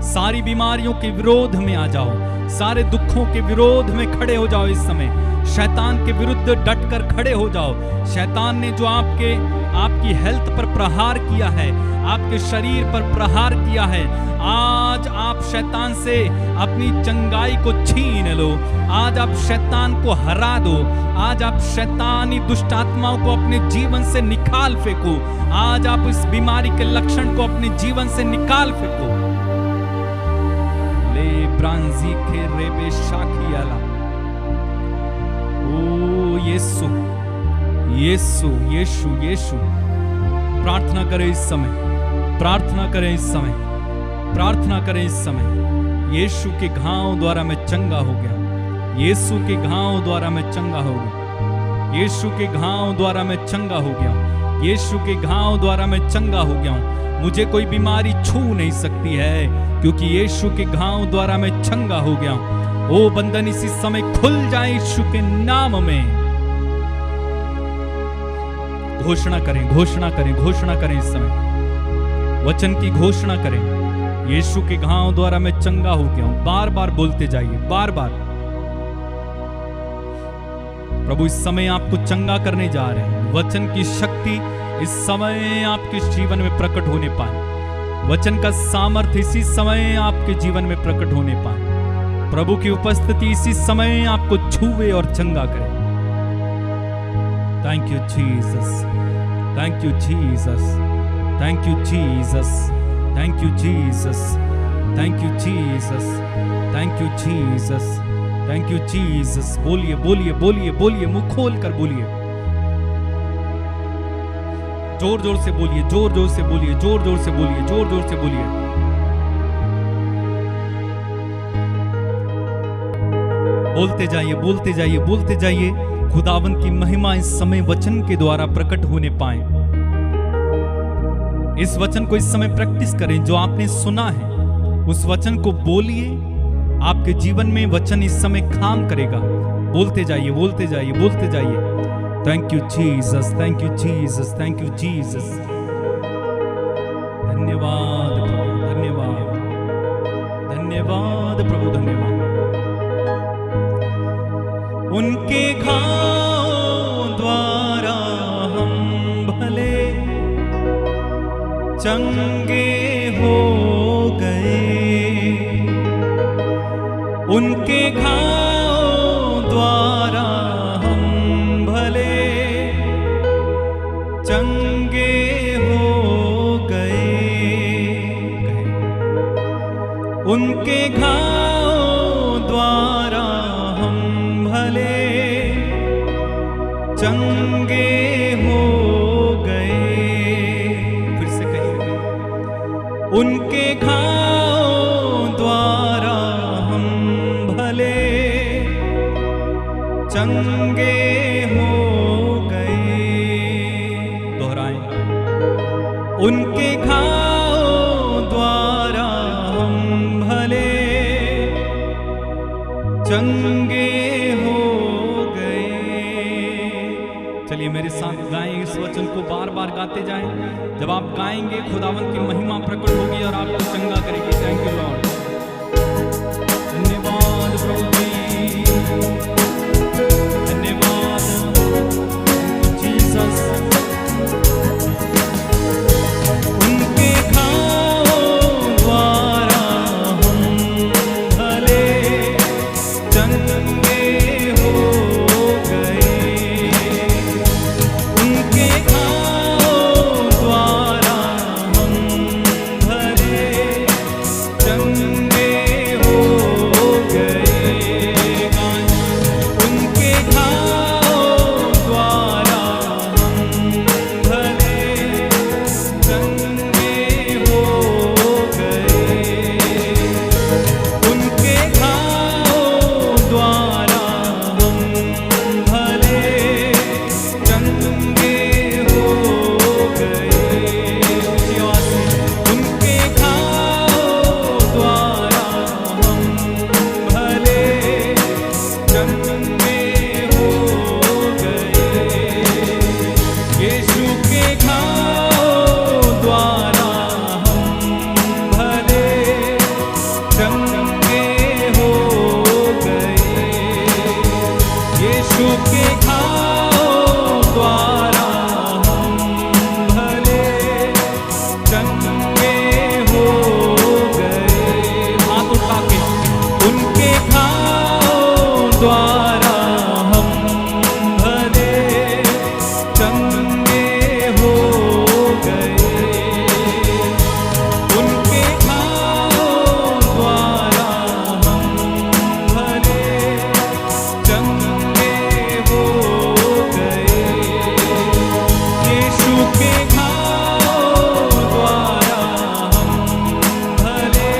सारी बीमारियों के विरोध में आ जाओ, सारे दुखों के विरोध में खड़े हो जाओ। इस समय शैतान के विरुद्ध डटकर खड़े हो जाओ। शैतान ने जो आपकी हेल्थ पर प्रहार किया है, आपके शरीर पर प्रहार किया है, आज आप शैतान से अपनी चंगाई को छीन लो। आज आप शैतान को हरा दो। आज आप शैतानी दुष्ट आत्माओं को अपने जीवन से निकाल फेंको। आज आप इस बीमारी के लक्षण को अपने जीवन से निकाल फेंको। ले ब्रांजी के रेबे शाखियाला। ओ यीशु यीशु यीशु यीशु। प्रार्थना करें इस समय, प्रार्थना करें इस समय, प्रार्थना करें इस समय। यीशु के घाव द्वारा मैं चंगा हो गया। यीशु के घाव द्वारा मैं चंगा हो गया। यीशु के घाव द्वारा मैं चंगा हो गया। यीशु के घाव द्वारा मैं चंगा हो गया हूं। मुझे कोई बीमारी छू नहीं सकती है, क्योंकि यीशु के घाव द्वारा मैं चंगा हो गया हूं। ओ बंधन इसी समय खुल जाए यीशु के नाम में। घोषणा करें, घोषणा करें, घोषणा करें इस समय। वचन की घोषणा करें। यीशु के घाव द्वारा मैं चंगा हो गया हूं। बार बार बोलते जाइए, बार बार। प्रभु इस समय आपको चंगा करने जा रहे हैं। वचन की शक्ति इस समय आपके जीवन में प्रकट होने पाए। वचन का सामर्थ्य इसी समय आपके जीवन में प्रकट होने पाए। प्रभु की उपस्थिति इसी समय आपको छूवे और चंगा करे। Thank you Jesus, thank you Jesus, thank you Jesus, thank you Jesus, thank you Jesus, thank you Jesus, thank you Jesus. बोलिए बोलिए बोलिए बोलिए, मुंह खोल कर बोलिए, जोर जोर से बोलिए, जोर जोर से बोलिए, जोर जोर से बोलिए, जोर जोर से बोलिए। बोलते जाइए, बोलते जाइए, बोलते जाइए। खुदावन की महिमा इस समय वचन के द्वारा प्रकट होने पाए। इस वचन को इस समय प्रैक्टिस करें। जो आपने सुना है उस वचन को बोलिए। आपके जीवन में वचन इस समय काम करेगा। बोलते जाइए, बोलते जाइए, बोलते जाइए। Thank you Jesus, thank you Jesus, thank you Jesus. धन्यवाद प्रभु, धन्यवाद, धन्यवाद प्रभु, धन्यवाद। उनके घाव द्वारा हम भले चंगे हो गए। उनके घाव द्वारा हम भले चंगे हो गए। उनके घाव द्वारा हम भले चंगे हो गए। फिर से कहिए, उनके घाव द्वारा हम भले चंगे हो गए। दोहराएं, उनके घाव द्वारा हम भले चंगे हो गए। चलिए मेरे साथ गाएं इस वचन को, बार बार गाते जाएं। जब आप गाएंगे खुदावन की महिमा प्रकट होगी और आपको चंगा करेगी। Thank you Lord. धन्यवाद प्रभु जी, धन्यवाद जीसस। उनके घाव द्वारा हम भले चंगे हो गए। उनके घाव द्वारा हम भले चंगे हो गए। घावों द्वारा हम भले चंगे हो गए। हाथ उठा के, उनके घावों द्वारा हम भले चंगे हो गए। उनके घावों द्वारा हम भले चंगे हो गए। यीशु के घावों द्वारा हम भले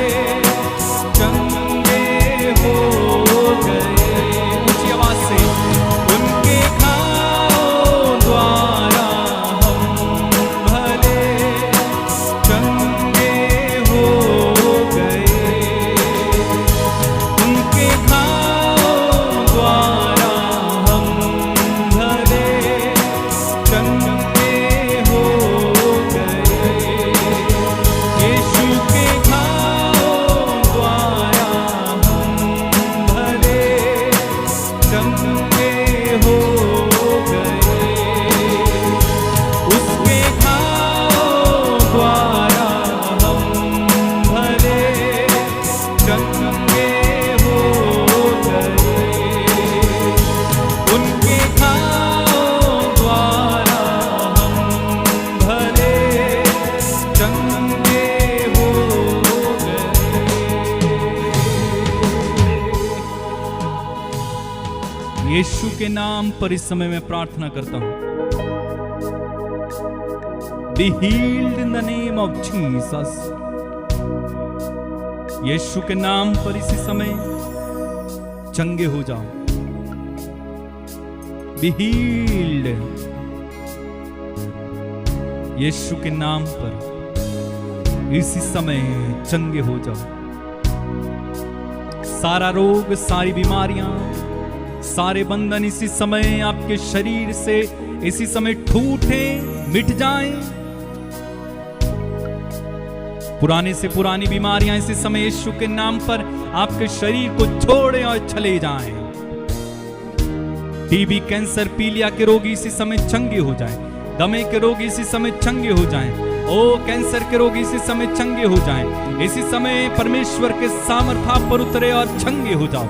चंगे हो गए। ऊंची आवाज से, उनके घावों द्वारा हम भले चंगे हो गए। उनके घावों द्वारा हम भले चंगे हो गए। यीशु के घावों द्वारा हम भले चंगे हो गए। उसके घावों द्वारा हम भले चंगे हो गए। उनके घावों द्वारा हम भले चंगे हो गए। यीशु के नाम पर इस समय मैं प्रार्थना करता हूं, Be healed in the name of Jesus। यीशु के नाम पर इसी समय चंगे हो जाओ। Be healed। यीशु के नाम पर इसी समय चंगे हो जाओ। सारा रोग, सारी बीमारियां, सारे बंधन इसी समय आपके शरीर से इसी समय टूटे, मिट जाएं। पुराने से पुरानी बीमारियां इसी समय यीशु के नाम पर आपके शरीर को छोड़े और चले जाएं। टीबी, कैंसर, पीलिया के रोगी इसी समय चंगे हो जाएं। दमे के रोगी इसी समय चंगे हो जाएं। ओ कैंसर के रोगी इसी समय चंगे हो जाएं। इसी समय परमेश्वर के सामर्थ पर उतरे और चंगे हो जाओ।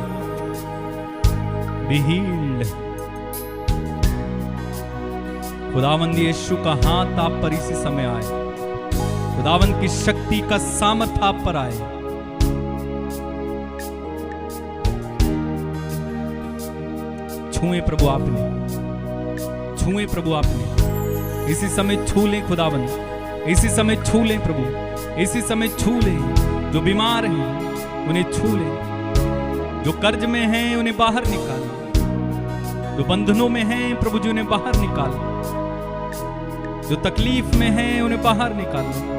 Be healed। खुदावंद यीशु का हाथ आप पर इसी समय आए। खुदावंद की शक्ति का सामर्थ आप पर आए। छुए प्रभु आपने, छुए प्रभु आपने। इसी समय छू लें खुदावंद, इसी समय छू लें प्रभु, इसी समय छू लें। जो बीमार हैं उन्हें छू लें, जो कर्ज में हैं उन्हें बाहर निकालें, जो बंधनों में हैं प्रभु जी उन्हें बाहर निकालें, जो तकलीफ में हैं उन्हें बाहर निकालें।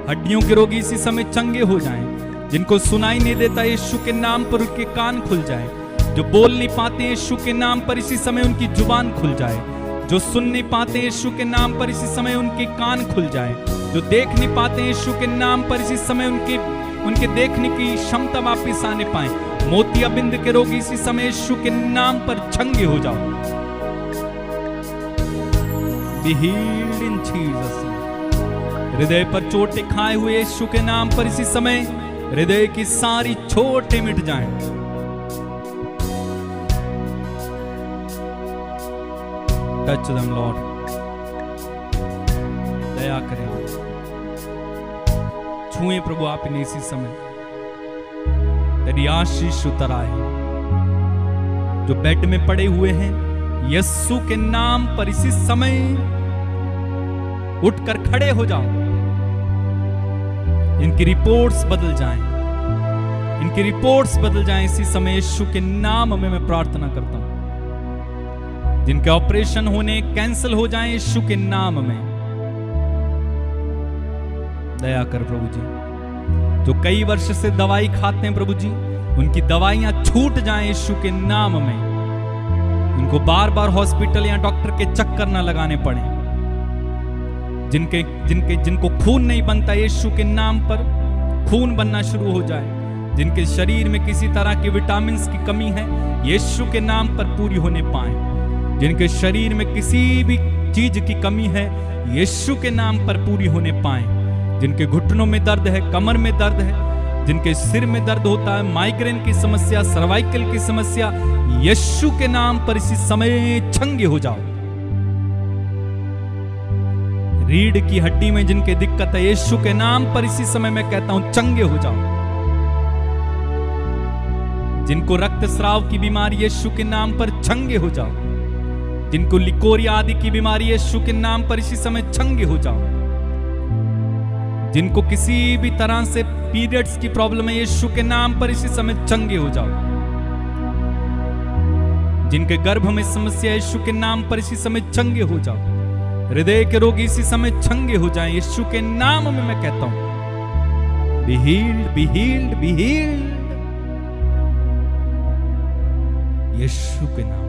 हड्डियों के रोगी इसी समय चंगे हो जाएं। जिनको सुनाई नहीं देता यीशु के नाम पर उनके कान खुल जाएं। जो बोल नहीं पाते यीशु के नाम पर इसी समय उनकी जुबान खुल जाए। जो सुन नहीं पाते यीशु के नाम पर इसी समय उनके कान खुल जाए। जो देख नहीं पाते यीशु के नाम पर इसी समय उनके देखने की क्षमता वापिस आने पाए। मोतियाबिंद के रोगी इसी समय यीशु के नाम पर चंगे हो जाओ। Be healed in Jesus। हृदय पर चोटें खाए हुए यीशु के नाम पर इसी समय हृदय की सारी चोटें मिट जाएं। टच देम लॉर्ड, दया करें, छुए प्रभु आप इन्हें इसी समय। तेरी आशीष उतर आए। जो बेड में पड़े हुए हैं यीशु के नाम पर इसी समय उठकर खड़े हो जाओ। इनकी रिपोर्ट्स बदल जाएं, इनकी रिपोर्ट्स बदल जाएं इसी समय यीशु के नाम में मैं प्रार्थना करता हूं। जिनके ऑपरेशन होने कैंसिल हो जाएं यीशु के नाम में। दया कर प्रभु जी। जो कई वर्ष से दवाई खाते हैं प्रभु जी, उनकी दवाइयां छूट जाएं यीशु के नाम में। उनको बार बार हॉस्पिटल या डॉक्टर के चक्कर ना लगाने पड़े। जिनको खून नहीं बनता यीशु के नाम पर खून बनना शुरू हो जाए। जिनके शरीर में किसी तरह के विटामिन की कमी है यीशु के नाम पर पूरी होने पाए। जिनके शरीर में किसी भी चीज की कमी है यीशु के नाम पर पूरी होने पाए। जिनके घुटनों में दर्द है, कमर में दर्द है, जिनके सिर में दर्द होता है, माइग्रेन की समस्या, सर्वाइकल की समस्या, यीशु के नाम पर इसी समय चंगे हो जाओ। रीढ़ की हड्डी में जिनके दिक्कत है यीशु के नाम पर इसी समय मैं कहता हूं चंगे हो जाओ। जिनको रक्तस्राव की बीमारी यीशु के नाम पर चंगे हो जाओ। जिनको लिकोरिया आदि की बीमारी यीशु के नाम पर इसी समय चंगे हो जाओ। जिनको किसी भी तरह से पीरियड्स की प्रॉब्लम है यीशु के नाम पर इसी समय चंगे हो जाओ। जिनके गर्भ में समस्या यीशु के नाम पर इसी समय चंगे हो जाओ। हृदय के रोगी इसी समय चंगे हो जाएं यीशु के नाम में मैं कहता हूं be healed, be healed, be healed, Yeshu के नाम।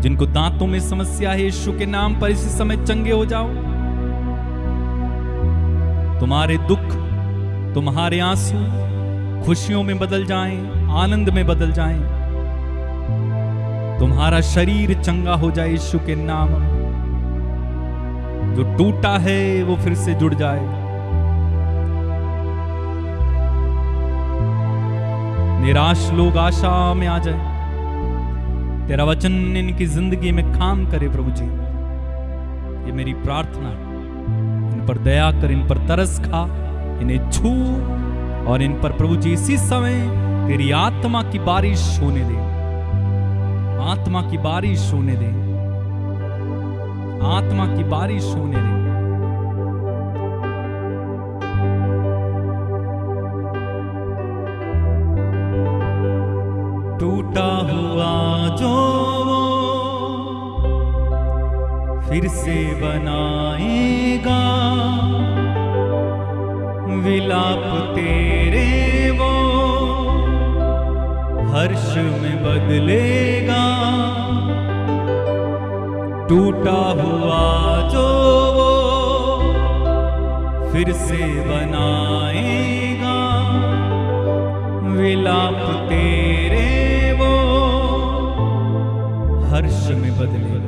जिनको दांतों में समस्या है यीशु के नाम पर इसी समय चंगे हो जाओ। तुम्हारे दुख, तुम्हारे आंसू खुशियों में बदल जाएं, आनंद में बदल जाएं। तुम्हारा शरीर चंगा हो जाए यीशु के नाम में। जो टूटा है वो फिर से जुड़ जाए। निराश लोग आशा में आ जाए। तेरा वचन इनकी जिंदगी में काम करे प्रभु जी, ये मेरी प्रार्थना है। इन पर दया कर, इन पर तरस खा, इन्हें छू और इन पर प्रभु जी इसी समय तेरी आत्मा की बारिश होने दे। आत्मा की बारिश होने दे। आत्मा की बारिश होने दे। टूटा हुआ जो फिर से बनाएगा, विलाप तेरे वो हर्ष में बदलेगा। टूटा हुआ जो फिर से बनाएगा, विलाप तेरे वो हर्ष में बदलेगा।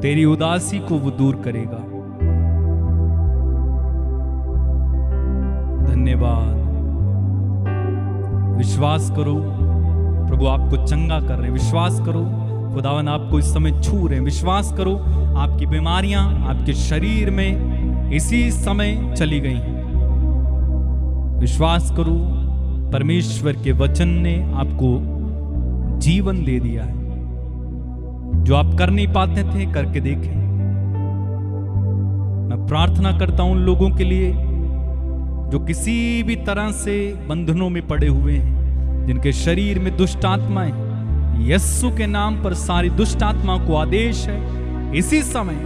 तेरी उदासी को वो दूर करेगा। धन्यवाद। विश्वास करो प्रभु आपको चंगा कर रहे हैं। विश्वास करो खुदावन आपको इस समय छू रहे हैं। विश्वास करो आपकी बीमारियां आपके शरीर में इसी समय चली गई हैं। विश्वास करो परमेश्वर के वचन ने आपको जीवन दे दिया है। जो आप कर नहीं पाते थे करके देखें। मैं प्रार्थना करता हूं उन लोगों के लिए जो किसी भी तरह से बंधनों में पड़े हुए हैं, जिनके शरीर में दुष्ट आत्माएं, यीशु के नाम पर सारी दुष्ट आत्मा को आदेश है इसी समय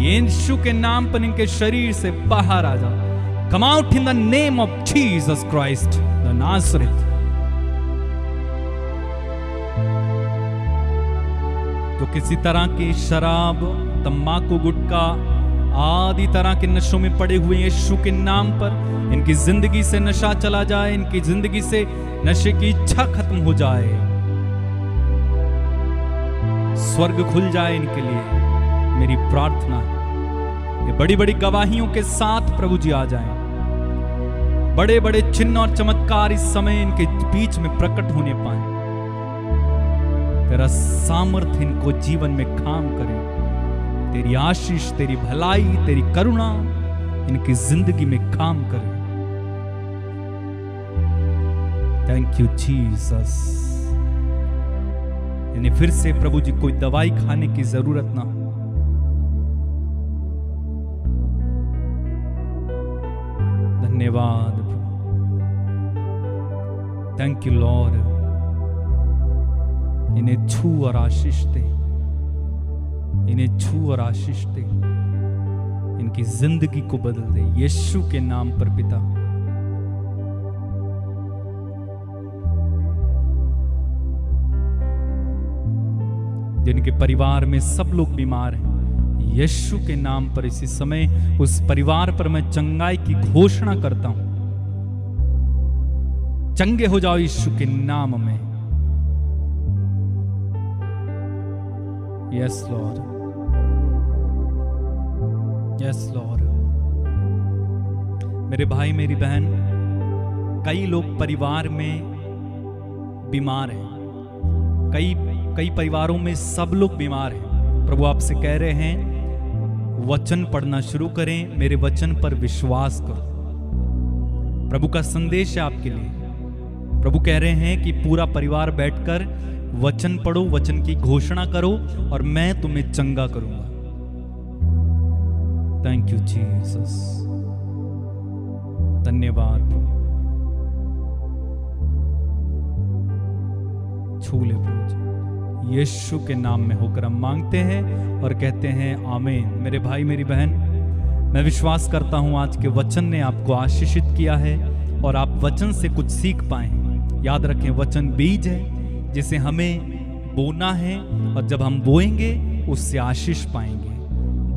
यीशु के नाम पर इनके शरीर से बाहर आ जाओ। Come out in the name of Jesus Christ the Nazareth. तो किसी तरह की शराब, तंबाकू, गुटखा आदि तरह के नशों में पड़े हुए यीशु के नाम पर इनकी जिंदगी से नशा चला जाए। इनकी जिंदगी से नशे की इच्छा खत्म हो जाए। स्वर्ग खुल जाए इनके लिए। मेरी प्रार्थना है ये बड़ी बड़ी गवाहियों के साथ प्रभु जी आ जाएं। बड़े बड़े चिन्ह और चमत्कार इस समय इनके बीच में प्रकट होने पाए। तेरा सामर्थ्य इनको जीवन में काम करे। तेरी आशीष, तेरी भलाई, तेरी करुणा इनकी जिंदगी में काम करे। Thank you Jesus. इन्हें फिर से प्रभु जी कोई दवाई खाने की जरूरत ना हो। धन्यवाद। Thank you Lord. इन्हें छू और आशीष दे। इन्हें छू और आशीष दे। इनकी जिंदगी को बदल दे यीशु के नाम पर पिता। जिनके परिवार में सब लोग बीमार हैं, यीशु के नाम पर इसी समय उस परिवार पर मैं चंगाई की घोषणा करता हूं। चंगे हो जाओ यीशु के नाम में। Yes Lord, yes Lord. मेरे भाई मेरी बहन, कई लोग परिवार में बीमार हैं, कई परिवारों में सब लोग बीमार हैं। प्रभु आपसे कह रहे हैं वचन पढ़ना शुरू करें, मेरे वचन पर विश्वास करो। प्रभु का संदेश है आपके लिए। प्रभु कह रहे हैं कि पूरा परिवार बैठकर वचन पढ़ो, वचन की घोषणा करो और मैं तुम्हें चंगा करूंगा। थैंक यू जीसस, धन्यवाद प्रभु। छू ले प्रभु, यीशु के नाम में होकर हम मांगते हैं और कहते हैं आमीन। मेरे भाई मेरी बहन, मैं विश्वास करता हूं आज के वचन ने आपको आशीषित किया है और आप वचन से कुछ सीख पाए। याद रखें, वचन बीज है जिसे हमें बोना है और जब हम बोएंगे उससे आशीष पाएंगे।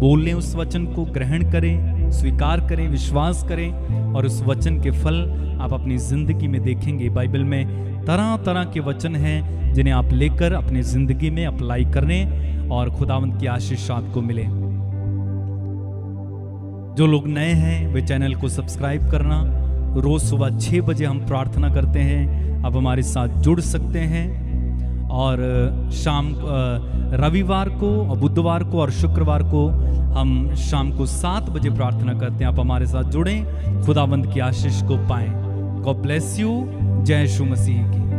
बोलें उस वचन को, ग्रहण करें, स्वीकार करें, विश्वास करें और उस वचन के फल आप अपनी जिंदगी में देखेंगे। बाइबल में तरह तरह के वचन हैं जिन्हें आप लेकर अपनी जिंदगी में अप्लाई करने और खुदावंत की आशीष आपको मिले। जो लोग नए हैं वे चैनल को सब्सक्राइब करना। रोज सुबह 6 बजे हम प्रार्थना करते हैं, आप हमारे साथ जुड़ सकते हैं। और शाम रविवार को और बुधवार को और शुक्रवार को हम शाम को 7 बजे प्रार्थना करते हैं। आप हमारे साथ जुड़ें, खुदावंत की आशीष को पाएं। God bless you. जय यीशु मसीह की।